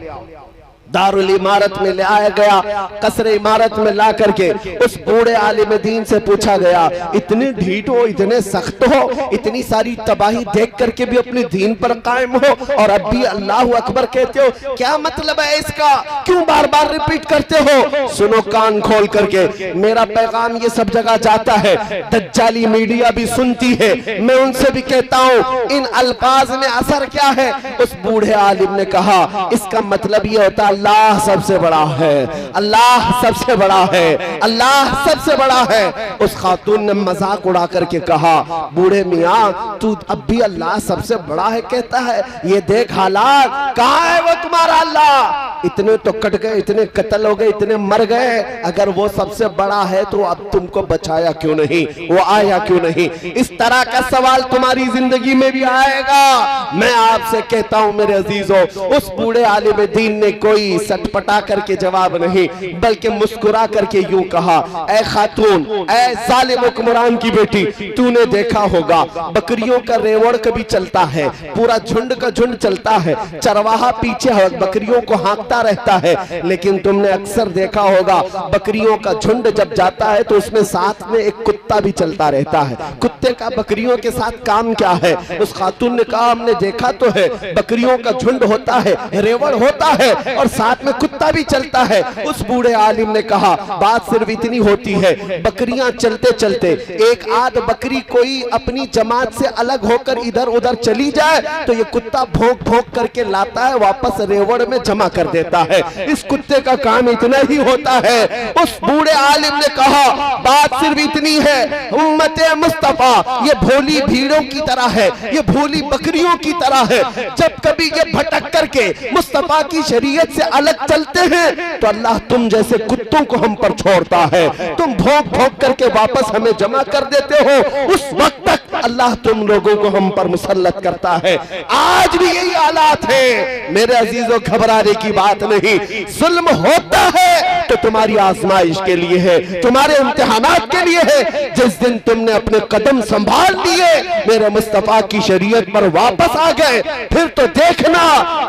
[SPEAKER 2] दारुल इमारत में ले आया गया, कसर इमारत में ला करके उस बूढ़े आलिम दीन से पूछा गया, इतने ढीठ हो, इतने सख्त हो, इतनी सारी तबाही देख करके भी अपने दीन पर कायम हो और अब भी अल्लाहु अकबर कहते हो, क्या मतलब है इसका? क्यों बार बार रिपीट करते हो? सुनो कान खोल करके, मेरा पैगाम ये सब जगह जाता है, दज्जाली मीडिया भी सुनती है, मैं उनसे भी कहता हूँ इन अल्फाज में असर क्या है? उस बूढ़े आलिम ने कहा, इसका मतलब ये होता है अल्लाह सबसे बड़ा है, अल्लाह सबसे बड़ा है, अल्लाह सबसे बड़ा है। उस खातून ने मजाक उड़ा करके कहा, बूढ़े मियाँ तू अब भी अल्लाह सबसे बड़ा है कहता है? ये देख हालात, कहाँ है वो तुम्हारा अल्लाह? इतने तो कट गए, इतने कत्ल हो गए, इतने मर गए, अगर वो सबसे बड़ा है तो अब तुमको बचाया क्यों नहीं, वो आया क्यों नहीं? इस तरह का सवाल तुम्हारी जिंदगी में भी आएगा। मैं आपसे कहता हूं मेरे अजीजों, उस बूढ़े आलिम दीन ने कोई सटपटा करके जवाब नहीं, बल्कि मुस्कुरा करके यूं कहा, ऐ खातून, ऐ जालिम हुक्मरान की बेटी, तूने देखा होगा बकरियों का रेवड़ कभी चलता है, पूरा झुंड का झुंड चलता है, चरवाहा पीछे बकरियों को हाँकता रहता है, लेकिन तुमने अक्सर देखा होगा बकरियों का झुंड जब जाता है तो उसमें साथ में एक कुत्ता भी चलता रहता है। कुत्ते का बकरियों के साथ काम क्या है? उस खातून ने कहा, हमने देखा तो है, बकरियों का झुंड होता है, रेवड़ होता है और साथ में कुत्ता भी चलता है। उस बूढ़े आलिम ने कहा, बात सिर्फ इतनी होती है, बकरियां चलते चलते एक आध बकरी कोई अपनी जमात से अलग होकर इधर उधर चली जाए तो ये कुत्ता भौंक भौंक करके लाता है, वापस रेवड़ में जमा कर देता है। इस कुत्ते का काम इतना ही होता है। उस बूढ़े आलिम ने कहा, बात सिर्फ इतनी है, उम्मते मुस्तफा ये भोली भीड़ों की तरह है, ये भोली बकरियों की तरह है, जब कभी ये भटक करके मुस्तफा की शरीयत से अलग चलते हैं तो अल्लाह तुम जैसे कुत्तों को हम पर छोड़ता है, तुम भौंक भौंक करके वापस हमें जमा कर देते हो, उस वक्त तक अल्लाह तुम लोगों को हम पर मुसल्लत करता है। आज भी यही हालात है मेरे अजीजों, घबराने की बात नहीं। जुल्म होता है तो तुम्हारी आजमाइश के लिए है, तुम्हारे इम्तिहानात के लिए है। जिस दिन तुमने अपने कदम संभाल लिए, मेरे मुस्तफा की शरीयत पर वापस आ गए, फिर तो देखना,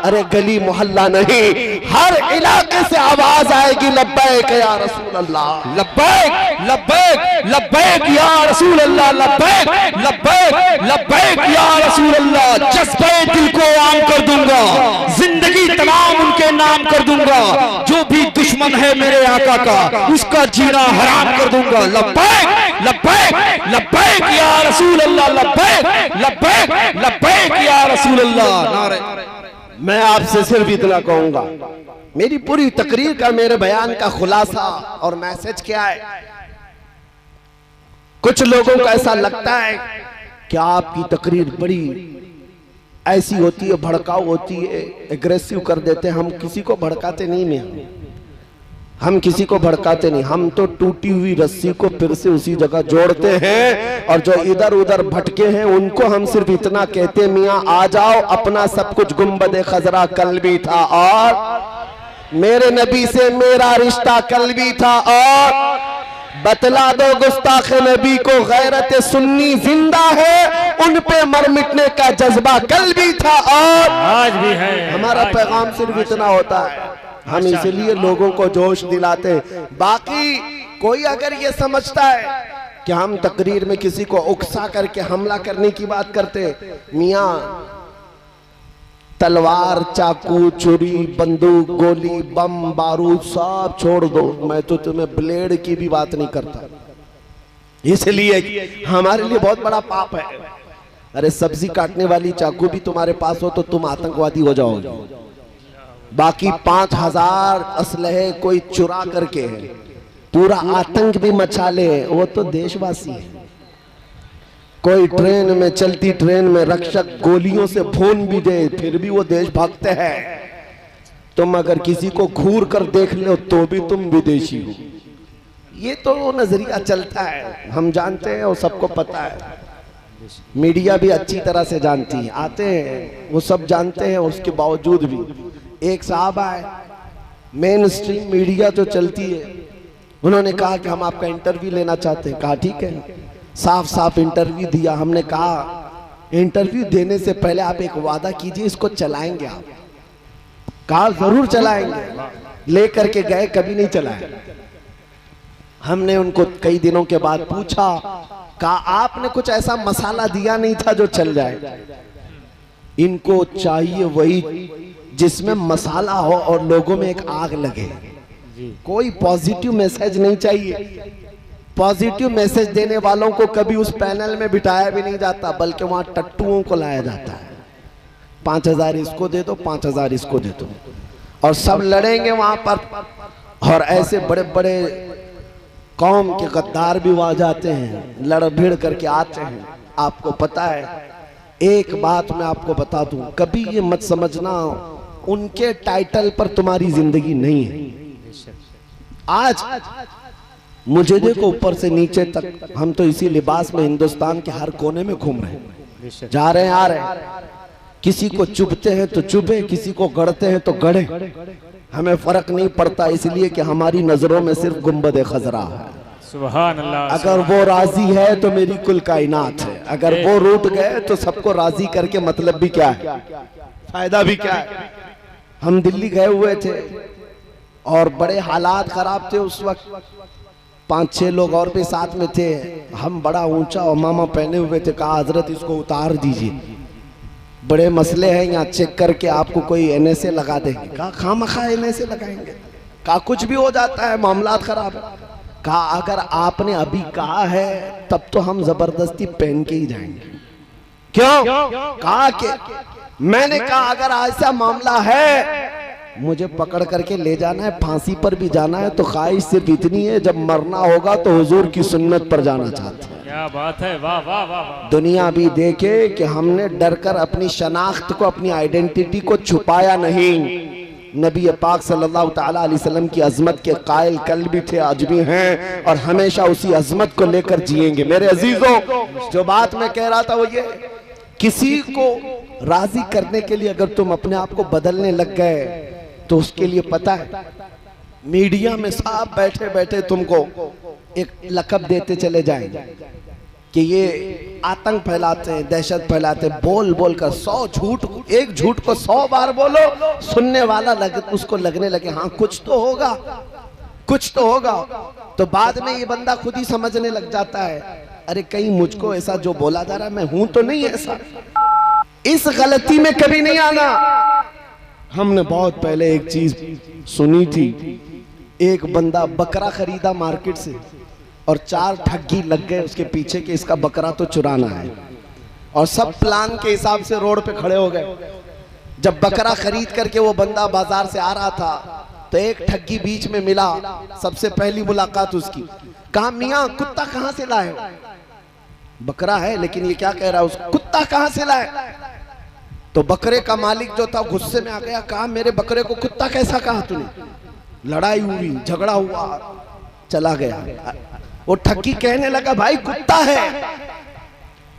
[SPEAKER 2] अरे गली मोहल्ला नहीं, हर इलाके से आवाज आएगी, लब्बैक या रसूल अल्लाह,
[SPEAKER 3] लब्बैक लब्बैक लब्बैक या रसूल अल्लाह, लब्बैक लब्बैक लब्बैक या रसूल अल्लाह। जज्बे दिल को आम कर दूंगा, जिंदगी तमाम उनके नाम कर दूंगा, जो भी दुश्मन है मेरे आका का उसका जीना हराम कर दूंगा। लब्बैक लब्बैक लब्बैक या रसूल अल्लाह, लब्बैक लब्बैक लब्बैक या रसूल अल्लाह। नारे।
[SPEAKER 2] मैं आपसे सिर्फ इतना कहूंगा, मेरी पूरी तकरीर का, मेरे बयान का खुलासा और मैसेज क्या है? कुछ लोगों को ऐसा लगता है कि आपकी तकरीर बड़ी ऐसी होती है, भड़काऊ होती है, एग्रेसिव कर देते हैं। हम किसी को भड़काते नहीं, में हम किसी को भड़काते नहीं, हम तो टूटी हुई रस्सी को फिर से उसी जगह जोड़ते हैं, और जो इधर उधर भटके हैं उनको हम सिर्फ इतना कहते, मियां आ जाओ, अपना सब कुछ गुंबद खजरा कल भी था, और मेरे नबी से मेरा रिश्ता कल भी था, और बतला दो गुस्ताख नबी को गैरत सुन्नी जिंदा है, उन पे मर मिटने का जज्बा कल भी था और
[SPEAKER 3] आज भी है।
[SPEAKER 2] हमारा पैगाम सिर्फ इतना होता है, हम इसलिए लोगों को जोश दिलाते। बाकी कोई अगर ये समझता है कि हम तकरीर में किसी को उकसा करके हमला करने की बात करते, मियां तलवार, चाकू, छुरी, बंदूक, गोली, बम, बारूद सब छोड़ दो, मैं तो तुम्हें ब्लेड की भी बात नहीं करता, इसलिए हमारे लिए बहुत बड़ा पाप है। अरे सब्जी काटने वाली चाकू भी तुम्हारे पास हो तो तुम आतंकवादी हो जाओगे। बाकी 5000 असलहे कोई चुरा करके है, पूरा आतंक भी मचा ले, वो तो देशवासी है। कोई ट्रेन में, चलती ट्रेन में रक्षक गोलियों से भून भी दे, फिर भी वो देशभक्त है। तुम अगर किसी को घूर कर देख लो तो भी तुम विदेशी हो, ये तो नजरिया चलता है, हम जानते हैं और सबको पता है। मीडिया भी अच्छी तरह से जानती है, आते हैं वो सब जानते हैं, उसके बावजूद भी एक साहब आए, मेन स्ट्रीम मीडिया जो चलती है, उन्होंने कहा कि हम आपका इंटरव्यू लेना चाहते हैं। कहा ठीक है, साफ साफ इंटरव्यू दिया। हमने कहा इंटरव्यू देने से पहले आप एक वादा कीजिए, इसको चलाएंगे आप? कहा जरूर चलाएंगे। लेकर के गए, कभी नहीं चलाए। हमने उनको कई दिनों के बाद पूछा, कहा आपने कुछ ऐसा मसाला दिया नहीं था जो चल जाए। इनको चाहिए वही जिसमें मसाला हो और लोगों में एक आग लगे, कोई पॉजिटिव मैसेज नहीं चाहिए। पॉजिटिव मैसेज देने वालों को कभी उस पैनल में बिठाया भी नहीं जाता, बल्कि वहां टट्टुओं को लाया जाता है। 5000 इसको दे दो, 5000 इसको दे दो, और सब लड़ेंगे वहां पर। और ऐसे बड़े बड़े कौम के गद्दार भी वहां जाते हैं, लड़ भिड़ करके आते हैं। आपको पता है, एक बात मैं आपको बता दूं, कभी ये मत समझना उनके टाइटल पर तुम्हारी जिंदगी नहीं है। आज मुझे देखो ऊपर से नीचे तक, हम तो इसी लिबास में हिंदुस्तान के हर कोने में घूम रहे हैं, जा रहे हैं, आ रहे हैं। किसी को चुभते हैं तो चुभे, किसी को गढ़ते हैं तो गढ़े, हमें फर्क नहीं पड़ता, इसलिए कि हमारी नजरों में सिर्फ गुंबद खजरा है।
[SPEAKER 3] सुभान अल्लाह।
[SPEAKER 2] अगर वो राजी है तो मेरी कुल कायनात है, अगर वो रूठ गए तो सबको राजी करके मतलब भी क्या है, फायदा भी क्या है। हम दिल्ली गए हुए थे और बड़े हालात खराब थे उस वक्त, 5-6 लोग और भी साथ में थे। हम बड़ा ऊंचा उमामा पहने हुए थे, कहा हजरत इसको उतार दीजिए, बड़े मसले हैं यहाँ, चेक करके आपको कोई NSA लगा देंगे। कहा खामखा NSA लगाएंगे, कहा कुछ भी हो जाता है, मामलात खराब है। कहा अगर आपने अभी कहा है तब तो हम जबरदस्ती पहन के ही जाएंगे। क्यों? कहा कि मैंने कहा अगर ऐसा मामला है, मुझे पकड़ करके ले जाना है, फांसी पर भी जाना है, तो ख्वाहिश सिर्फ इतनी है, जब मरना होगा तो हुजूर की सुन्नत पर जाना चाहते हैं।
[SPEAKER 3] क्या बात है, वाह वाह वाह।
[SPEAKER 2] दुनिया भी देखे कि हमने डर कर अपनी शनाख्त को, अपनी आइडेंटिटी को छुपाया नहीं। नबी पाक सल्लल्लाहु ताला अलैहि वसल्लम की अजमत के कायल कल भी थे, आज भी हैं, और हमेशा उसी अजमत को लेकर जिएंगे। मेरे अजीजों, जो बात मैं कह रहा था वो ये, किसी को राजी करने के लिए अगर तुम अपने आप को बदलने लग गए तो उसके लिए पता है, मीडिया में साहब बैठे बैठे तुमको एक लक़ब देते चले जाएंगे कि ये आतंक फैलाते हैं, दहशत फैलाते हैं, बोल बोल कर 100 झूठ, एक झूठ को 100 बार बोलो, सुनने वाला उसको लगने लगे हाँ कुछ तो होगा, कुछ तो होगा। तो बाद में ये बंदा खुद ही समझने लग जाता है, अरे कहीं मुझको ऐसा जो बोला जा रहा है मैं हूं तो नहीं ऐसा। इस गलती में कभी नहीं आना। हमने बहुत पहले एक चीज सुनी थी, एक बंदा बकरा खरीदा मार्केट से और 4 ठगी लग गए उसके पीछे कि इसका बकरा तो चुराना है, और सब प्लान के हिसाब से रोड पे खड़े हो गए। जब बकरा खरीद करके वो बंदा बाजार से आ रहा था तो एक ठगी बीच में मिला, सबसे पहली मुलाकात उसकी। कहा मियां कुत्ता कहां से लाए? बकरा है लेकिन ये क्या कह रहा है, उस कुत्ता कहां से लाए? तो बकरे का मालिक जो था गुस्से में आ गया, कहा मेरे बकरे को कुत्ता कैसा कहा तूने? लड़ाई हुई, झगड़ा हुआ, चला गया। वो ठगी कहने लगा भाई कुत्ता है।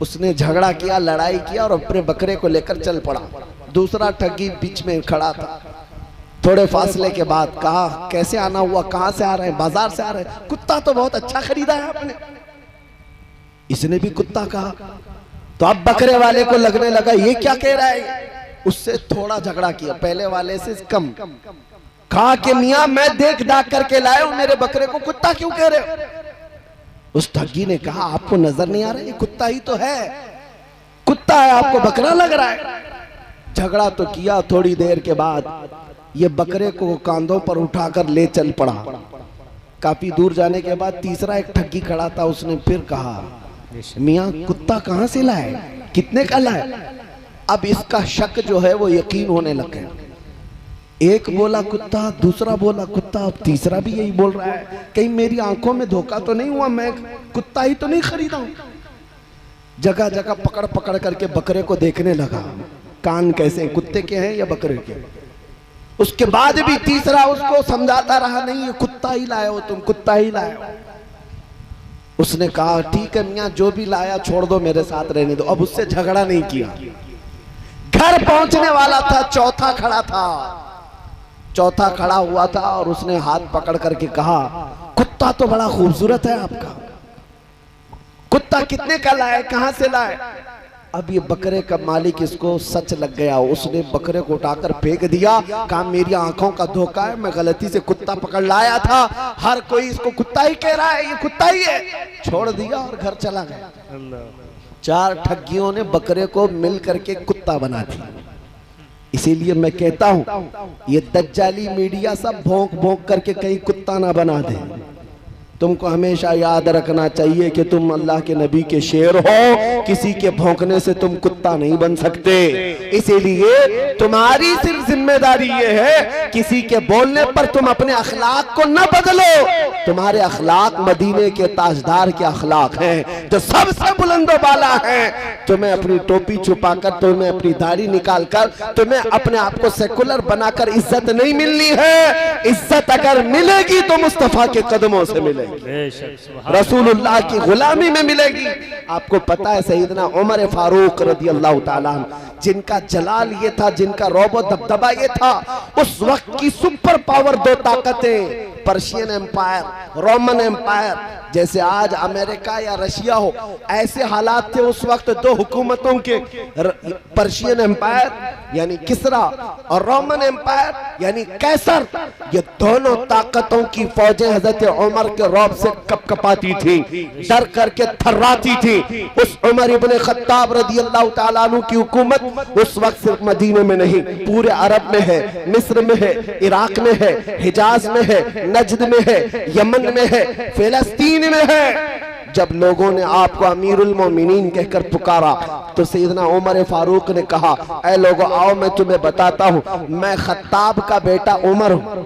[SPEAKER 2] उसने झगड़ा किया, लड़ाई किया और अपने बकरे को लेकर चल पड़ा। दूसरा ठगी बीच में खड़ा था। थोड़े फासले के बाद कहा कैसे आना हुआ, कहां से आ रहे हैं? बाजार से आ रहे हैं। कुत्ता तो बहुत अच्छा खरीदा है आपने। इसने भी कुत्ता कहा। तो अब बकरे वाले को लगने लगा ये क्या कह रहा है। उससे थोड़ा झगड़ा किया, पहले वाले से कम। कहा कि मियां मैं देख दाख करके लाया हूं, मेरे बकरे को कुत्ता क्यों कह रहे हो? उस ठगी ने कहा आपको नजर नहीं आ रहा, ये कुत्ता ही तो है, कुत्ता है, आपको बकरा लग रहा है। झगड़ा तो किया। थोड़ी देर के बाद ये बकरे को कांधों पर उठाकर ले चल पड़ा। काफी दूर जाने के बाद तीसरा एक ठगी खड़ा था। उसने फिर कहा मियां कुत्ता कहां से लाए, कितने का लाए? अब इसका शक जो है वो यकीन होने लगे। एक बोला कुत्ता, दूसरा बोला कुत्ता, अब तीसरा भी यही बोल रहा है कहीं मेरी आंखों में धोखा तो नहीं हुआ, मैं कुत्ता ही तो नहीं खरीदा हूं। जगह जगह पकड़ पकड़ करके बकरे को देखने लगा, कान कैसे, कुत्ते के हैं या बकरे के। उसके बाद भी तीसरा उसको समझाता रहा नहीं ये कुत्ता ही लाए हो तुम, कुत्ता ही लाए हो। उसने कहा ठीक है मियां जो भी लाया छोड़ दो, मेरे साथ रहने दो। अब उससे झगड़ा नहीं किया। घर पहुंचने वाला था, चौथा खड़ा था। चौथा खड़ा हुआ था और उसने हाथ पकड़ करके कहा कुत्ता तो बड़ा खूबसूरत है आपका, कुत्ता कितने का लाए, कहां से लाए? अब ये बकरे का मालिक इसको सच लग गया। उसने बकरे को उठाकर फेंक दिया। कहा मेरी आंखों का धोखा है, मैं गलती से कुत्ता पकड़ लाया था, हर कोई इसको कुत्ता ही कह रहा है, ये कुत्ता ही है। छोड़ दिया और घर चला गया। चार ठगियों ने बकरे को मिल करके कुत्ता बना दिया। इसीलिए मैं कहता हूं ये दज्जाली मीडिया सब भौंक भौंक करके कहीं कुत्ता ना बना दे। तुमको हमेशा याद रखना चाहिए कि तुम अल्लाह के नबी के शेर हो, किसी के भौंकने से तुम कुत्ता नहीं बन सकते। इसीलिए तुम्हारी सिर्फ जिम्मेदारी ये है किसी के बोलने पर तुम अपने अखलाक को न बदलो। तुम्हारे अखलाक मदीने के ताजदार के अखलाक हैं जो सबसे बुलंदो बाला हैं। तुम्हें अपनी टोपी छुपाकर, तुम्हें अपनी दाढ़ी निकालकर, तुम्हें अपने आप को सेकुलर बनाकर इज्जत नहीं मिलनी है। इज्जत अगर मिलेगी तो मुस्तफा के कदमों से मिलेगी, रसूलुल्लाह की गुलामी में मिलेगी। आपको पता है सैयदना उमर फारूक रज़ी अल्लाह ताला जिनका जलाल ये था, जिनका रौब दबदबा ये था, उस वक्त की सुपर पावर दो ताकतें, पर्शियन एम्पायर, रोमन एम्पायर, जैसे आज अमेरिका या रशिया हो, ऐसे हालात थे उस वक्त दो हुकूमतों के। पर्शियन एम्पायर यानी किसरा और रोमन एम्पायर यानी कैसर, ये दोनों ताकतों की फौजें हजरत उमर के रौब से कपकपाती थी, डर करके थर्राती थी। उस उमर इब्ने खत्ताब रज़ी अल्लाह ताला अन्हु की हुकूमत उस वक्त सिर्फ मदीने में नहीं, पूरे अरब में है, मिस्र में है, इराक में है, हिजाज में है, नजद में है, यमन में है, फिलिस्तीन में है। जब लोगों ने आपको अमीरुल मोमिनीन कहकर पुकारा तो सैयदना उमर फारूक ने कहा ऐ लोगों आओ मैं तुम्हें बताता हूं, मैं खत्ताब का बेटा उमर हूं।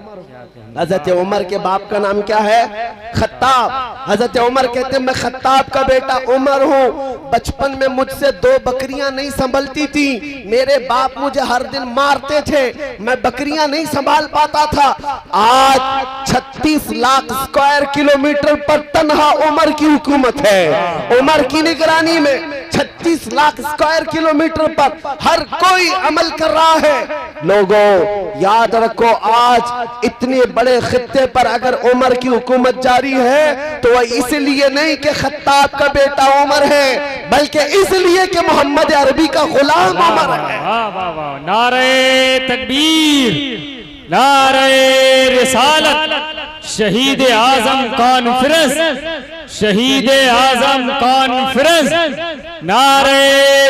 [SPEAKER 2] हजरत उमर के बाप का नाम क्या है? खत्ताब। हजरत उमर कहते हैं मैं खत्ताब का बेटा उमर हूँ। बचपन में मुझसे दो बकरियां नहीं संभलती थी, मेरे बाप मुझे हर दिन मारते थे, मैं बकरियां नहीं संभाल पाता था। आज 36 लाख स्क्वायर किलोमीटर पर तन्हा उमर की हुकूमत है। उमर की निगरानी में 36 लाख स्क्वायर किलोमीटर पर हर कोई अमल कर रहा है। लोगों याद रखो आज इतने बड़े खित्ते पर अगर उमर की हुकूमत जारी है तो वह इसलिए नहीं कि खत्ताब का बेटा उमर है, बल्कि इसलिए कि मोहम्मद अरबी का गुलाम उमर है।
[SPEAKER 4] नारे तकबीर, नारे रिसालत, शहीद आजम कॉन्फ्रेंस, शहीद आजम कॉन्फ्रेंस, नारे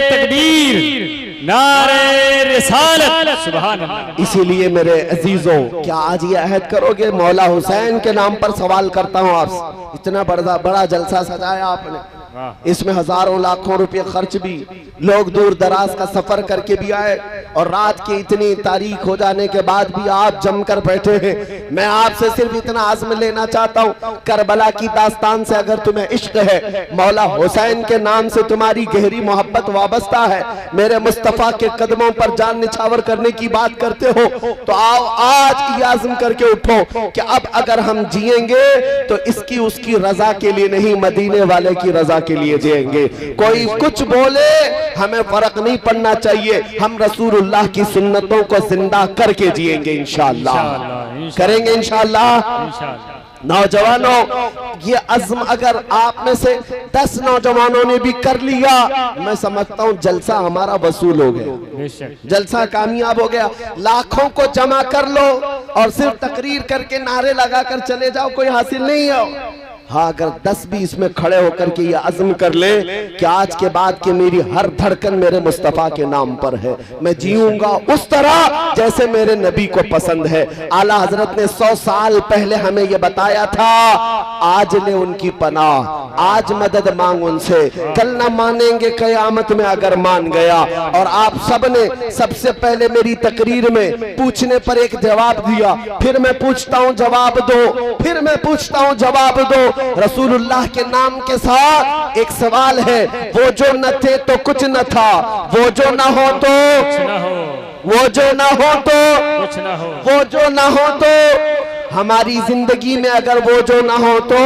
[SPEAKER 4] तकबीर, नारे रिसालत, सुभान अल्लाह।
[SPEAKER 2] इसीलिए मेरे अजीजों क्या आज ये अहद करोगे? मौला हुसैन के नाम पर सवाल करता हूं आपसे, इतना बड़ा जलसा सजाया आपने, इसमें हजारों लाखों रुपए खर्च भी, लोग दूर दराज का सफर करके भी आए और रात की इतनी तारीख हो जाने के बाद भी आप जमकर बैठे हैं। मैं आपसे सिर्फ इतना आज़म लेना चाहता हूँ, करबला की दास्तान से अगर तुम्हें इश्क है, मौला हुसैन के नाम से तुम्हारी गहरी मोहब्बत वाबस्ता है, मेरे मुस्तफा के कदमों पर जान निछावर करने की बात करते हो, तो आओ आज ये आज़म करके उठो कि अब अगर हम जिएंगे तो इसकी उसकी रजा के लिए नहीं, मदीने वाले की रजा के लिए जिएंगे। कोई कुछ बोले हमें फर्क नहीं पड़ना चाहिए, हम रसूलुल्लाह की सुन्नतों को जिंदा करके जिएंगे इंशाअल्लाह, करेंगे इंशाअल्लाह। नौजवानों, ये अज़्म अगर आप में से 10 नौजवानों ने भी कर लिया, मैं समझता हूँ जलसा हमारा वसूल हो गया, जलसा कामयाब हो गया। लाखों को जमा कर लो और सिर्फ तकरीर करके नारे लगाकर चले जाओ, कोई हासिल नहीं है। हाँ, अगर 10 भी इसमें खड़े होकर के ये अज़्म कर ले कि आज के बाद के मेरी हर धड़कन मेरे मुस्तफ़ा के नाम पर है, मैं जीऊंगा उस तरह जैसे मेरे नबी को पसंद है। आला हजरत ने 100 साल पहले हमें ये बताया था, आज ले उनकी पनाह, आज मदद मांग उनसे, कल ना मानेंगे कयामत में अगर मान गया। और आप सब ने सबसे पहले मेरी तकरीर में पूछने पर एक जवाब दिया, फिर मैं पूछता हूँ जवाब दो, फिर मैं पूछता हूँ जवाब दो। रसूलुल्लाह के नाम के साथ एक सवाल है, वो जो न थे तो कुछ न था, वो जो न हो तो वो जो न हो तो वो जो न हो तो हमारी जिंदगी में अगर वो जो ना हो तो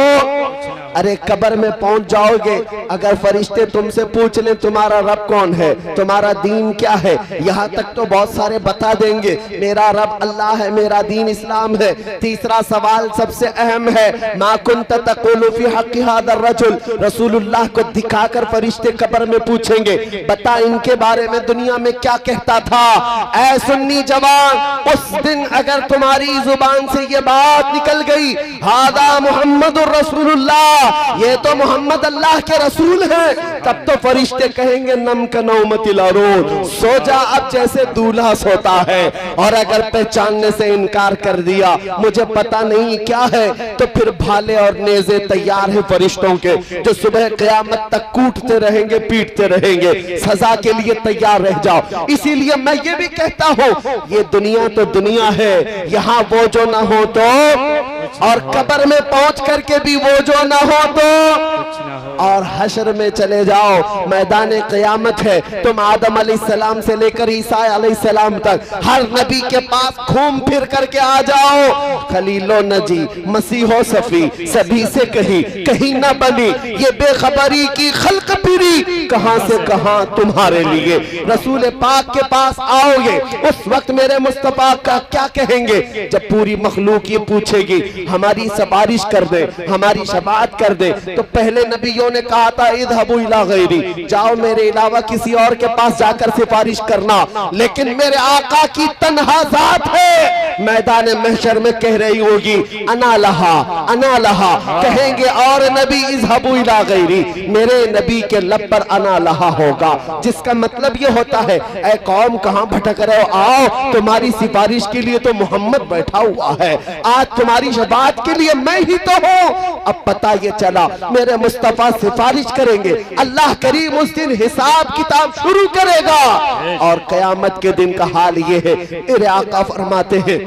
[SPEAKER 2] अरे कब्र में पहुंच जाओगे। अगर फरिश्ते तुमसे पूछ लें तुम्हारा रब कौन है, तुम्हारा दीन क्या है, यहाँ तक तो बहुत सारे बता देंगे, मेरा रब अल्लाह है, मेरा दीन इस्लाम है। तीसरा सवाल सबसे अहम है, मा कुन्त तक़ूलु फी हक़्क़ि हाज़ा रजुल, रसूलुल्लाह को दिखाकर फरिश्ते कब्र में पूछेंगे, बता इनके बारे में दुनिया में क्या कहता था। ऐ सुन्नी जवान, उस दिन अगर तुम्हारी जुबान से ये बात निकल गई, हादा मुहम्मदुर रसूलुल्लाह, ये तो मोहम्मद अल्लाह के रसूल हैं, तब तो फरिश्ते कहेंगे नम का नौमतिल अरूद, सो जा अब जैसे दूल्हा सोता है। और अगर पहचानने से इनकार कर दिया, मुझे पता नहीं क्या है, तो फिर भाले और नेज़े तैयार हैं फरिश्तों के, जो सुबह क़यामत तक कूटते रहेंगे, पीटते रहेंगे, सजा के लिए तैयार रह जाओ। इसीलिए मैं ये भी कहता हूँ, ये दुनिया तो दुनिया है, यहाँ वो जो ना हो तो, और कब्र में पहुंच करके भी वो जो ना हो तो, और हशर में चले जाओ, मैदान क़यामत है, तुम आदम अलैहिस्सलाम से लेकर ईसा अलैहिस्सलाम तक हर नबी के पास घूम फिर करके आ जाओ। खलीलो नजी मसीहो सफी सभी से कहीं न बनी, ये बेखबरी की खल्क फिरी कहां से कहां तुम्हारे लिए। रसूल पाक के पास आओगे, उस वक्त मेरे मुस्तफा का क्या कहेंगे, जब पूरी मखलूक ये पूछेगी हमारी सिफारिश कर दे, हमारी शफाअत कर दे। तो पहले नबियों ने कहा था इज़हबू इला गैरी, जाओ मेरे अलावा किसी और के पास जाकर सिफारिश करना, लेकिन मेरे आका की तन्हा जात है, मैदान महशर में कह रही होगी अना लहा, कहेंगे और नबी इज़हबू इला गैरी, मेरे नबी के लब पर अना लहा होगा, जिसका मतलब ये होता है ऐ कौम कहां भटक रहे हो, आओ तुम्हारी सिफारिश के लिए तो मोहम्मद बैठा हुआ है, आज तुम्हारी शफाअत के लिए मैं ही तो हूं। अब पता ये चला मेरे मुस्तफा सिफारिश करेंगे, अल्लाह करीम उस दिन हिसाब किताब शुरू करेगा। और कयामत के दिन का हाल ये है, मेरे आका फरमाते हैं,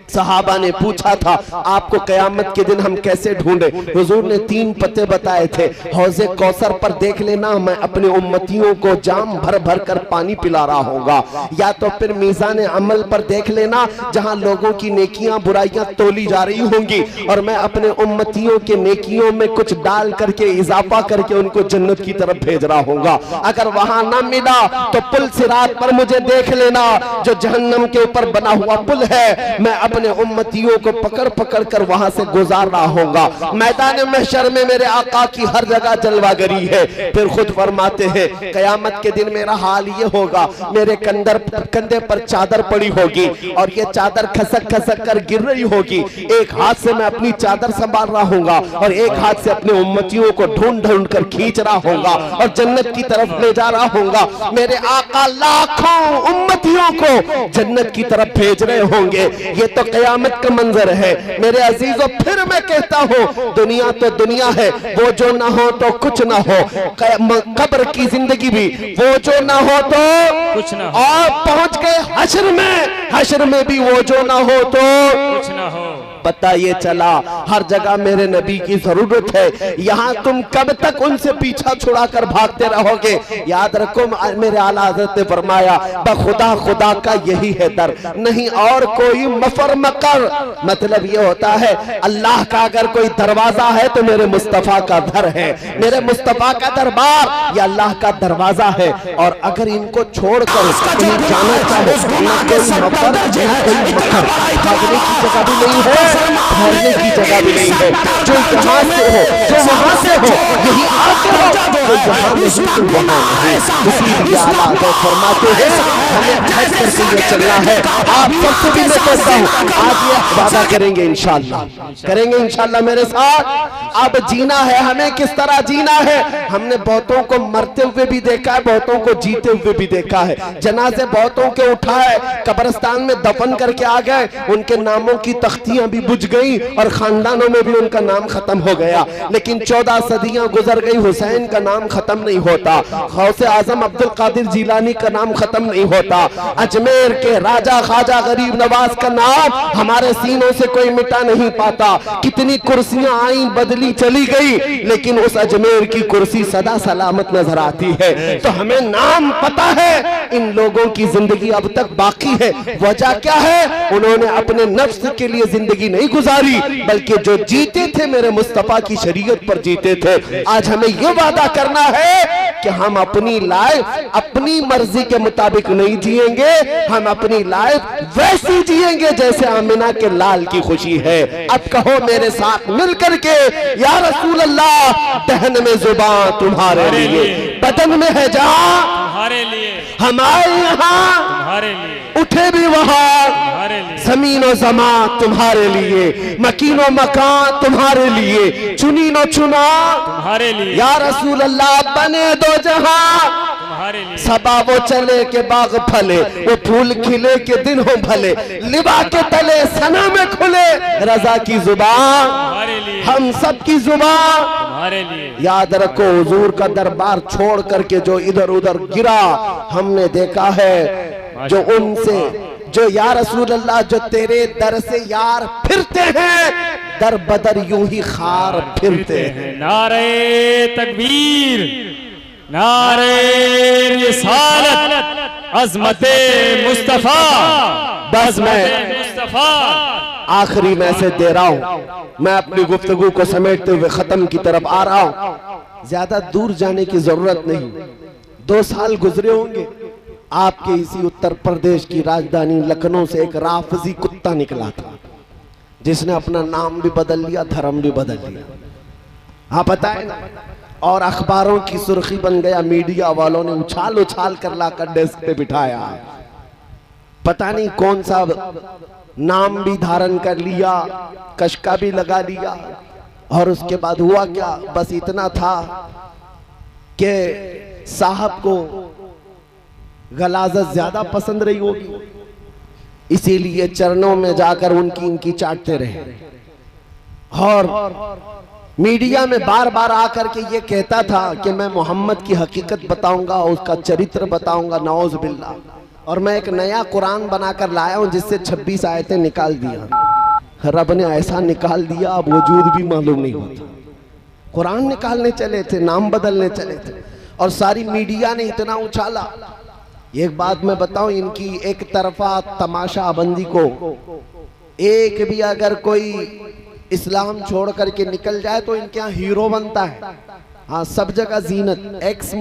[SPEAKER 2] सहाबा ने पूछा था आपको कयामत के दिन हम कैसे ढूंढे, हुजूर ने 3 पते बताए थे। हौज़े कौसर पर देख लेना, मैं अपने उम्मतियों को जाम भर भर कर पानी पिला रहा होगा, या तो फिर मीज़ान अमल पर देख लेना, जहां लोगों की नेकियां बुराइयां तोली जा रही होंगी, और मैं अपने उम्मतियों के नेकियों में कुछ डाल करके इजाफा करके उनको जन्नत की तरफ भेज रहा होगा। अगर वहां ना मिला तो पुल सिरात पर मुझे देख लेना, जो जहन्नम के ऊपर बना हुआ पुल है, मैं अपने उम्मतियों को पकड़ पकड़ कर वहां से गुजार रहा होगा। मैदान महशर में मेरे आका की हर जगह जलवागरी है। फिर खुद फरमाते हैं कयामत के दिन मेरा हाल ये होगा, मेरे कंधे पर चादर पड़ी होगी, और ये चादर खसक खसक कर गिर रही होगी, एक हाथ से मैं अपनी चादर संभाल रहा हूंगा, और एक हाथ से अपने उम्मतियों को ढूंढ ढूंढ कर खींच रहा होगा, और जन्नत की तरफ ले जा रहा होगा। मेरे आका लाखों उम्मतियों को जन्नत की तरफ भेज रहे होंगे। ये तो क़यामत का मंजर है। मेरे अजीजों, फिर मैं कहता हूँ, दुनिया तो दुनिया है, वो जो ना हो तो कुछ ना हो। कब्र की जिंदगी भी वो जो ना हो तो
[SPEAKER 4] कुछ ना हो।
[SPEAKER 2] और पहुंच गए हश्र में भी वो जो ना हो तो
[SPEAKER 4] कुछ ना हो।
[SPEAKER 2] पता ये चला हर जगह मेरे नबी की जरूरत है। यहाँ तुम कब तक उनसे पीछा छुड़ा कर भागते रहोगे? याद रखो, मेरे आला हज़रत ने फरमाया, बखुदा खुदा का यही है दर, नहीं और कोई मफर मकर। मतलब ये होता है, अल्लाह का अगर कोई दरवाजा है तो मेरे मुस्तफा का दर है, मेरे मुस्तफा का दरबार ये अल्लाह का दरवाजा है। और अगर इनको छोड़कर कहीं जाना चाहे, भागने की जगह भी नहीं है, ठहरने की जगह भी नहीं है। जो यहाँ से हो, जो वहाँ से हो, यही आके हो, तो जहाँ नहीं तो वहाँ नहीं। इसीलिए आला हज़रत फरमाते हैं, हमें हज करके ये चलना है। आप सबसे भी मैं कहता हूँ, आज ये वादा करेंगे इंशाअल्लाह, करेंगे इंशाअल्लाह मेरे साथ। अब जीना है, हमें किस तरह जीना है? हमने बहुतों को मरते हुए भी देखा है, बहुतों को जीते हुए भी देखा है। जनाजे बहुतों के उठाए, कब्रिस्तान में दफन करके आ गए, उनके नामों की तख्तियां भी बुझ गई और खानदानों में भी उनका नाम खत्म हो गया। लेकिन 14 सदियां गुजर गई, हुसैन का नाम खत्म नहीं होता, गौसे आजम अब्दुल कादिर जिलानी का नाम खत्म नहीं होता, अजमेर के राजा ख्वाजा गरीब नवाज का नाम हमारे सीनों से कोई मिटा नहीं पाता। कितनी कुर्सियां आई, बदली, चली गई, लेकिन उस अजमेर की कुर्सी सदा सलामत नजर आती है। तो हमें नाम पता है, इन लोगों की जिंदगी अब तक बाकी है। वजह क्या है? उन्होंने अपने नफ्स के लिए जिंदगी नहीं गुजारी, बल्कि जो जीते थे मेरे मुस्तफा की शरीयत पर जीते थे। आज हमें यह वादा करना है कि हम अपनी लाइफ अपनी मर्जी के मुताबिक नहीं जिएंगे, हम अपनी लाइफ वैसी जिएंगे जैसे आमिना के लाल की खुशी है। अब कहो मेरे साथ मिल करके, या रसूल अल्लाह, दहन में जुबान तुम्हारे लिए, बदन में है जान
[SPEAKER 4] तुम्हारे लिए,
[SPEAKER 2] हमारे यहाँ
[SPEAKER 4] तुम्हारे लिए,
[SPEAKER 2] उठे भी वहाँ
[SPEAKER 4] तुम्हारे लिए,
[SPEAKER 2] जमीन और जमा तुम्हारे लिए, मकीन और मकान तुम्हारे लिए, चुनी नो चुना
[SPEAKER 4] तुम्हारे लिए,
[SPEAKER 2] या रसूल अल्लाह, बने दो जहां
[SPEAKER 4] तुम्हारे लिए,
[SPEAKER 2] सबा वो चले के बाग फले, वो फूल खिले के दिन हो भले, लिबा के तले सना में खुले, रजा की जुबान
[SPEAKER 4] तुम्हारे लिए,
[SPEAKER 2] हम सब की जुबान
[SPEAKER 4] तुम्हारे लिए।
[SPEAKER 2] याद रखो, हुजूर का दरबार छोड़ करके जो इधर उधर गिरा, हमने देखा है। जो उनसे, जो या रसूल अल्लाह, जो तेरे दर से यार फिरते हैं, दर बदर यूं ही खार फिरते हैं।
[SPEAKER 4] नारे तकबीर, नारे रिसालत, अज़मते मुस्तफा,
[SPEAKER 2] बस मैं
[SPEAKER 4] मुस्तफा।
[SPEAKER 2] आखिरी मैसेज दे रहा हूँ, मैं अपनी गुफ्तगू को समेटते हुए खत्म की तरफ आ रहा हूँ। ज्यादा दूर जाने की जरूरत नहीं। 2 साल गुजरे होंगे, आपके इसी उत्तर प्रदेश की राजधानी लखनऊ से एक राफजी कुत्ता निकला था, जिसने अपना नाम भी बदल लिया, धर्म भी बदल लिया। हाँ, पता है ना? और अखबारों की सुर्खी बन गया, मीडिया वालों ने उछाल उछाल कर लाकर डेस्क पे बिठाया। पता नहीं कौन सा नाम भी धारण कर लिया, कशका भी लगा लिया। और उसके बाद हुआ क्या? बस इतना था कि साहब को गलाजत ज्यादा पसंद रही होगी, इसीलिए चरणों में जाकर इनकी चाटते रहे। और मीडिया में बार बार आकर के ये कहता था कि मैं मोहम्मद की हकीकत बताऊंगा, उसका चरित्र बताऊंगा, नौज बिल्ला। और मैं एक नया कुरान बनाकर लाया हूं, जिससे 26 आयतें निकाल दिया। रब ने ऐसा निकाल दिया, अब वजूद भी मालूम नहीं होता। कुरान निकालने चले थे, नाम बदलने चले थे, और सारी मीडिया ने इतना उछाला। एक बात मैं बताऊं, इनकी एक तरफा तमाशाबंदी को, एक भी अगर कोई इस्लाम छोड़ करके निकल जाए तो इनके यहाँ हीरो बनता है। हाँ, सब जगह जीनत, एक्स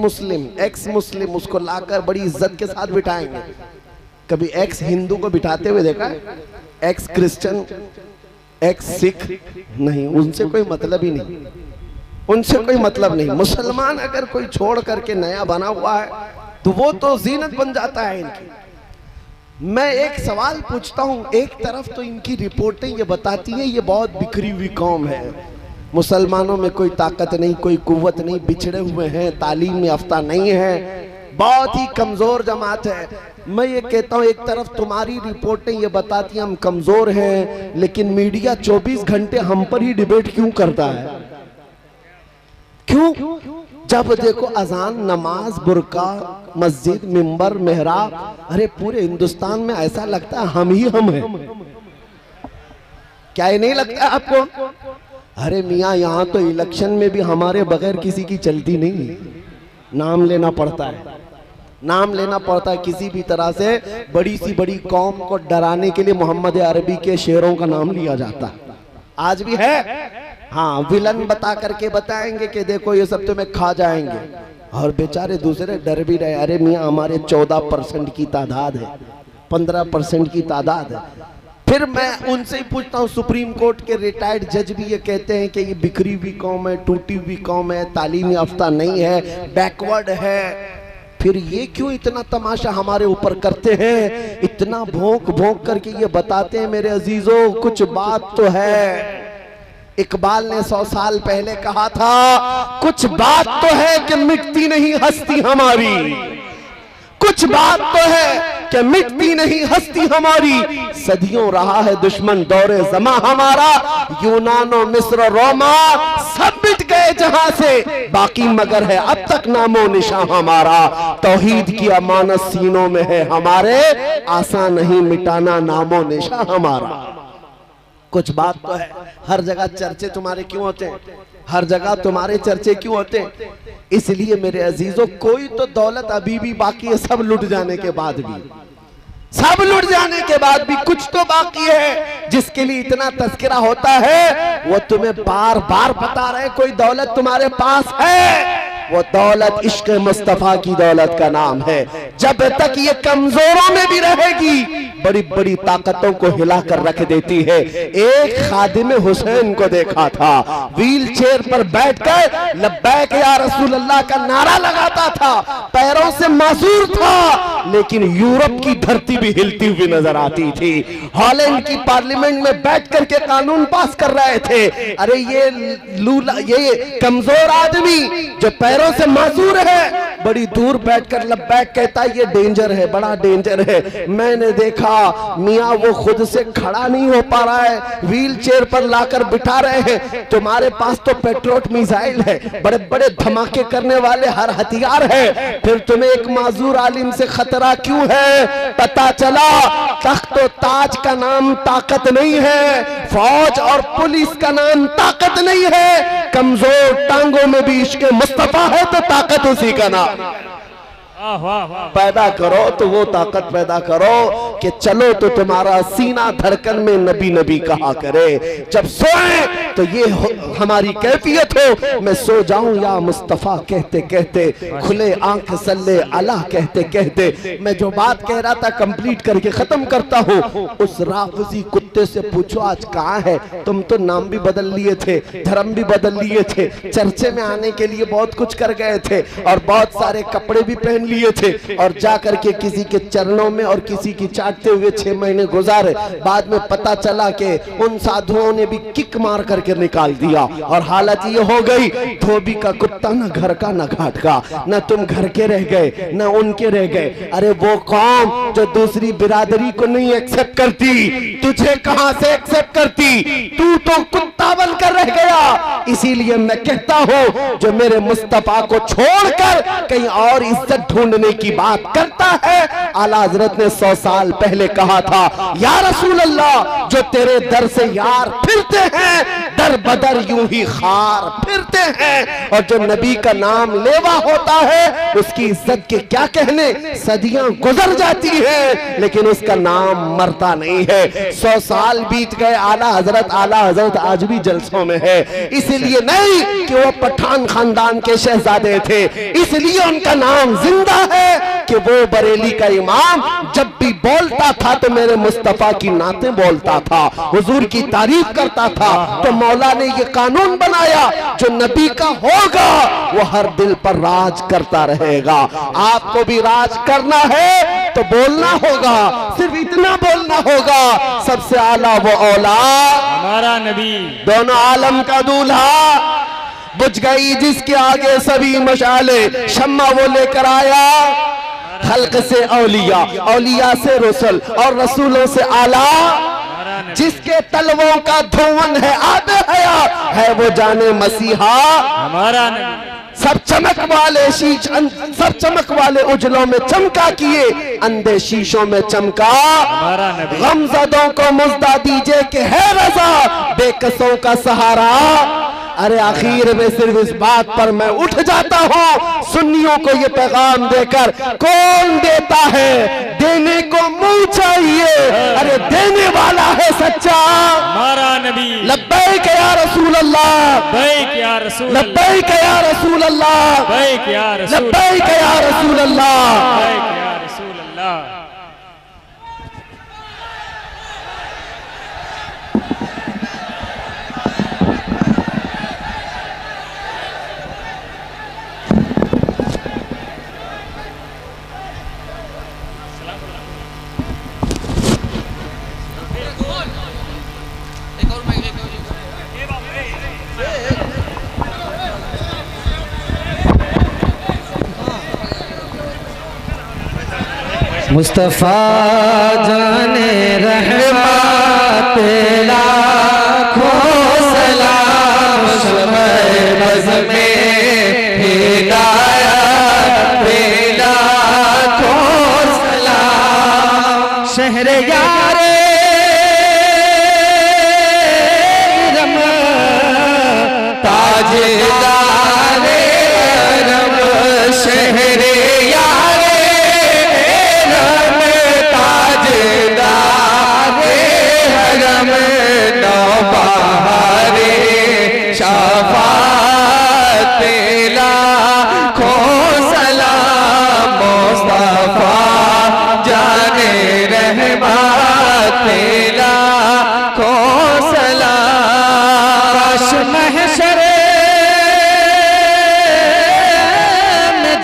[SPEAKER 2] मुस्लिम उसको लाकर बड़ी इज्जत के साथ बिठाएंगे। कभी एक्स हिंदू को बिठाते हुए देखा है? एक्स क्रिश्चियन, एक्स सिख नहीं, उनसे कोई मतलब ही नहीं, उनसे कोई मतलब नहीं। मुसलमान अगर कोई छोड़ करके नया बना हुआ है तो वो तो जीनत बन जाता है इनकी। मैं एक सवाल पूछता हूं, एक तरफ तो इनकी रिपोर्टें ये बताती है ये बहुत बिखरी हुई कौम है, मुसलमानों में कोई ताकत नहीं, कोई कुव्वत नहीं, बिछड़े हुए हैं, तालीम में याफ्ता नहीं है, बहुत ही कमजोर जमात है। मैं ये कहता हूँ, एक तरफ तुम्हारी रिपोर्टें ये बताती हैं हम कमजोर हैं, लेकिन मीडिया 24 घंटे हम पर ही डिबेट क्यों करता है? क्यों? जब देखो अजान, नमाज, बुरका, मस्जिद, मिंबर, मेहराब, अरे पूरे हिंदुस्तान में ऐसा लगता है हम ही हम हैं। क्या ये नहीं लगता आपको? अरे मियाँ, यहाँ तो इलेक्शन में भी हमारे बगैर किसी की चलती नहीं है। नाम लेना पड़ता है, नाम लेना पड़ता है। किसी भी तरह से बड़ी सी बड़ी कौम को डराने के लिए मोहम्मद अरबी के शेरों का नाम लिया जाता है। आज भी है। हाँ, विलन बता करके बताएंगे कि देखो ये सब तुम्हें खा जाएंगे, और बेचारे दूसरे डर भी रहे। अरे मियाँ, हमारे 14% की तादाद है, 15% की तादाद है। फिर मैं उनसे ही पूछता हूँ, सुप्रीम कोर्ट के रिटायर्ड जज भी ये कहते हैं कि ये बिखरी हुई कौम है, टूटी हुई कौम है, तालीम याफ्ता नहीं है, बैकवर्ड है। फिर ये क्यों इतना तमाशा हमारे ऊपर करते हैं? इतना भोंक भोंक करके ये बताते हैं मेरे अजीजों, कुछ बात तो है। इकबाल ने 100 साल पहले कहा था, कुछ बात तो है कि मिटती नहीं हस्ती हमारी, कुछ बात तो है कि मिटती नहीं हस्ती हमारी। सदियों रहा है दुश्मन दौरे जमा हमारा, यूनानो मिस्र रोमा सब मिट गए जहां से, बाकी मगर है अब तक नामो निशा हमारा। तौहीद की अमानत सीनों में है हमारे, आसान नहीं मिटाना नामो निशा हमारा। कुछ बात तो है। हर जगह चर्चे तुम्हारे क्यों होते हैं? हर जगह तुम्हारे चर्चे क्यों होते हैं? इसलिए मेरे अजीजों, कोई तो दौलत अभी भी बाकी है, सब लुट जाने के बाद भी, सब लुट जाने के बाद भी कुछ तो बाकी है जिसके लिए इतना तस्करा होता है। वो तुम्हें बार बार बता रहे, कोई दौलत तुम्हारे पास है, वो दौलत इश्क मुस्तफा की दौलत का नाम है। जब तक ये कमजोरों में भी रहेगी, बड़ी बड़ी ताकतों को हिला कर रख देती है। एक खादिम हुसैन को देखा था, व्हील चेयर पर बैठकर लब्बैक या रसूल अल्लाह का नारा लगाता था, पैरों से मासूर था, लेकिन यूरोप की धरती भी हिलती हुई नजर आती थी। हॉलैंड की पार्लियामेंट में बैठ करके कानून पास कर रहे थे। अरे ये लूला, ये कमजोर आदमी जो पैरों से मासूर है, बड़ी दूर बैठकर लब्बैक कहता है, ये डेंजर है, बड़ा डेंजर है। मैंने देखा मियाँ वो खुद से खड़ा नहीं हो पा रहा है, व्हील चेयर पर लाकर बिठा रहे हैं। तुम्हारे पास तो पेट्रोट मिसाइल है, बड़े बड़े धमाके करने वाले हर हथियार है, फिर तुम्हें एक माजूर आलिम से खतरा क्यों है? पता चला तख्त और ताज का नाम ताकत नहीं है, फौज और पुलिस का नाम ताकत नहीं है। कमजोर टांगों में भी इश्क मुस्तफा है तो ताकत उसी का नाम। पैदा करो तो वो ताकत पैदा करो कि चलो तो तुम्हारा सीना धड़कन में नबी नबी कहा करे। जब सोए तो ये हमारी कैफियत हो, मैं सो जाऊं या मुस्तफा कहते कहते, खुले आंख सल्ले अला कहते कहते। मैं जो बात कह रहा था कंप्लीट करके खत्म करता हूँ। उस राफजी कुत्ते से पूछो आज कहाँ है? तुम तो नाम भी बदल लिए थे, धर्म भी बदल लिए थे, चर्चे में आने के लिए बहुत कुछ कर गए थे, और बहुत सारे कपड़े भी पहन लिए थे, और जाकर के किसी के चरणों में और किसी की चाटते हुए 6 महीने गुजारे। बाद में पता चला कि उन साधुओं ने भी किक मार करके निकाल दिया, और हालत ये हो गई, धोबी का कुत्ता न घर का न घाट का, न तुम घर के रह गए न उनके रह गए। अरे वो कौम जो दूसरी बिरादरी को नहीं एक्सेप्ट करती, तुझे कहां से एक्सेप्ट करती? तू तो कुत्ता बनकर रह गया। इसीलिए मैं कहता हूं, जो मेरे मुस्तफा को छोड़कर कहीं और इज्जत ढूंढने की बात करता है, आला हजरत ने 100 साल पहले कहा था, या रसूल अल्लाह, जो तेरे दर से यार फिरते हैं, दर बदर यूं ही खार फिरते हैं। और जो नबी का नाम लेवा होता है, उसकी इज्जत के क्या कहने, सदियां गुजर जाती है लेकिन उसका नाम मरता नहीं है। 100 साल बीत गए, आला हजरत आज भी जलसों में है। इसलिए नहीं कि वो पठान खानदान के शहजादे थे, इसलिए उनका नाम जिंदा है कि वो बरेली का इमाम जब भी बोलता था तो मेरे मुस्तफा की नाते बोलता था, हुजूर की तारीफ करता था। तो मौला ने ये कानून बनाया, जो नबी का होगा वो हर दिल पर राज करता रहेगा। आपको भी राज करना है तो बोलना होगा, सिर्फ इतना बोलना होगा, सबसे आला वो औलाद
[SPEAKER 4] हमारा नबी,
[SPEAKER 3] दोनों आलम का दूल्हा, बुझ गई जिसके आगे सभी मशाले, शम्मा वो लेकर आया
[SPEAKER 2] खल्क से औलिया, औलिया से रसूल और रसूलों से आला, जिसके तलवों का धुवन है आब हयात, है वो जाने मसीहा
[SPEAKER 4] हमारा नबी।
[SPEAKER 2] सब चमक वाले शीश, सब चमक वाले उजलों में चमका किए, अंधे शीशों में चमका।
[SPEAKER 4] हमारा नबी।
[SPEAKER 2] गमज़दों को मुज़्दा दीजिए कि है रज़ा, बेकसों का सहारा। अरे आखिर में सिर्फ इस बात पर मैं उठ जाता हूँ, सुन्नियों को ये पैगाम देकर, कौन देता है, देने को मुंह चाहिए, अरे देने वाला है सच्चा
[SPEAKER 4] हमारा नबी।
[SPEAKER 2] लब्बैक या रसूल अल्लाह,
[SPEAKER 4] लब्बैक या रसूल अल्लाह,
[SPEAKER 2] लब्बैक या रसूल अल्लाह,
[SPEAKER 4] लब्बैक या रसूल,
[SPEAKER 2] लब्बैक या रसूल अल्लाह।
[SPEAKER 4] लब्बैक या रसूल अल्लाह।
[SPEAKER 3] मुस्तफा जाने रहमत लाखों सलाम, शहबज़ में हिदायत लाखों सलाम। शहर यारे रम ताजदारे रम, शहर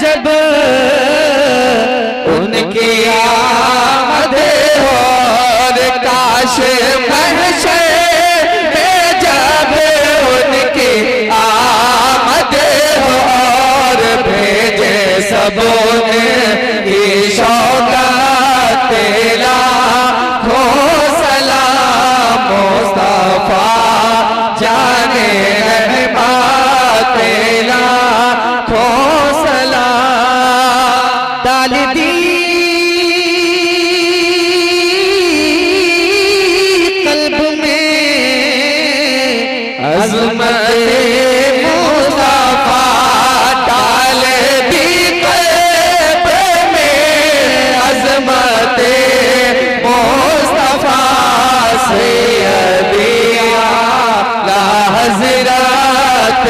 [SPEAKER 3] जब उनकी आमद हो, और काश महशर में जब उनकी आमद हो, और भेजे सबों की शौकत लाखों सलाम। मुस्तफा जाने रहमत लाखों सलाम। डाल दी कल्ब में अज़मत मुस्तफा, डाल दी कल्ब में अज़मत मुस्तफा। सैयदी आला हज़रत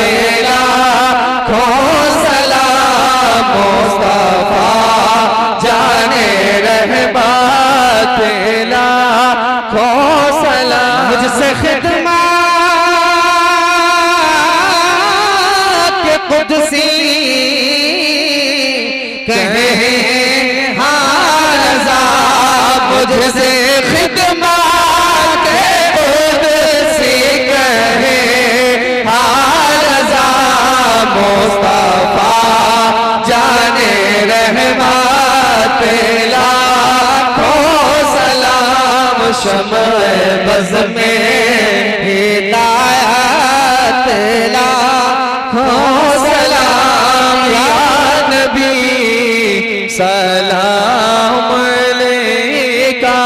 [SPEAKER 3] लाखों सलाम। मुस्तफा जाने रहमत लाखों सलाम। मुझसे खिदमत के कुदसी कहे हाँ रज़ा, मुझसे खिदमत के कुदसी कहे हाँ रज़ा। मुस्तफा जाने रहमत लाखों सलाम। शहबज़ में हिदायत लाखों सलाम। या नबी सलाम अलैका,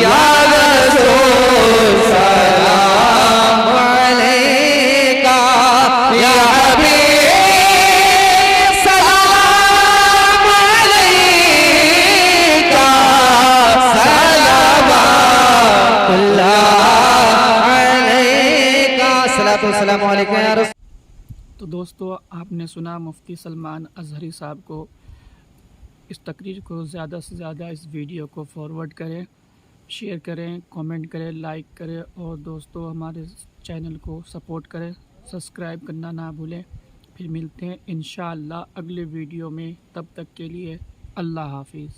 [SPEAKER 3] या रसूल सलाम अलैका, या हबीब सलाम अलैका, सलावतुल्लाह अलैका, सलातो सलाम अलैका या रसूल।
[SPEAKER 1] तो दोस्तों, आपने सुना मुफ्ती सलमान अज़हरी साहब को। इस तकरीर को ज़्यादा से ज़्यादा इस वीडियो को फॉरवर्ड करें, शेयर करें, कमेंट करें, लाइक करें और दोस्तों हमारे चैनल को सपोर्ट करें, सब्सक्राइब करना ना भूलें। फिर मिलते हैं इंशाअल्लाह अगले वीडियो में, तब तक के लिए अल्लाह हाफिज़।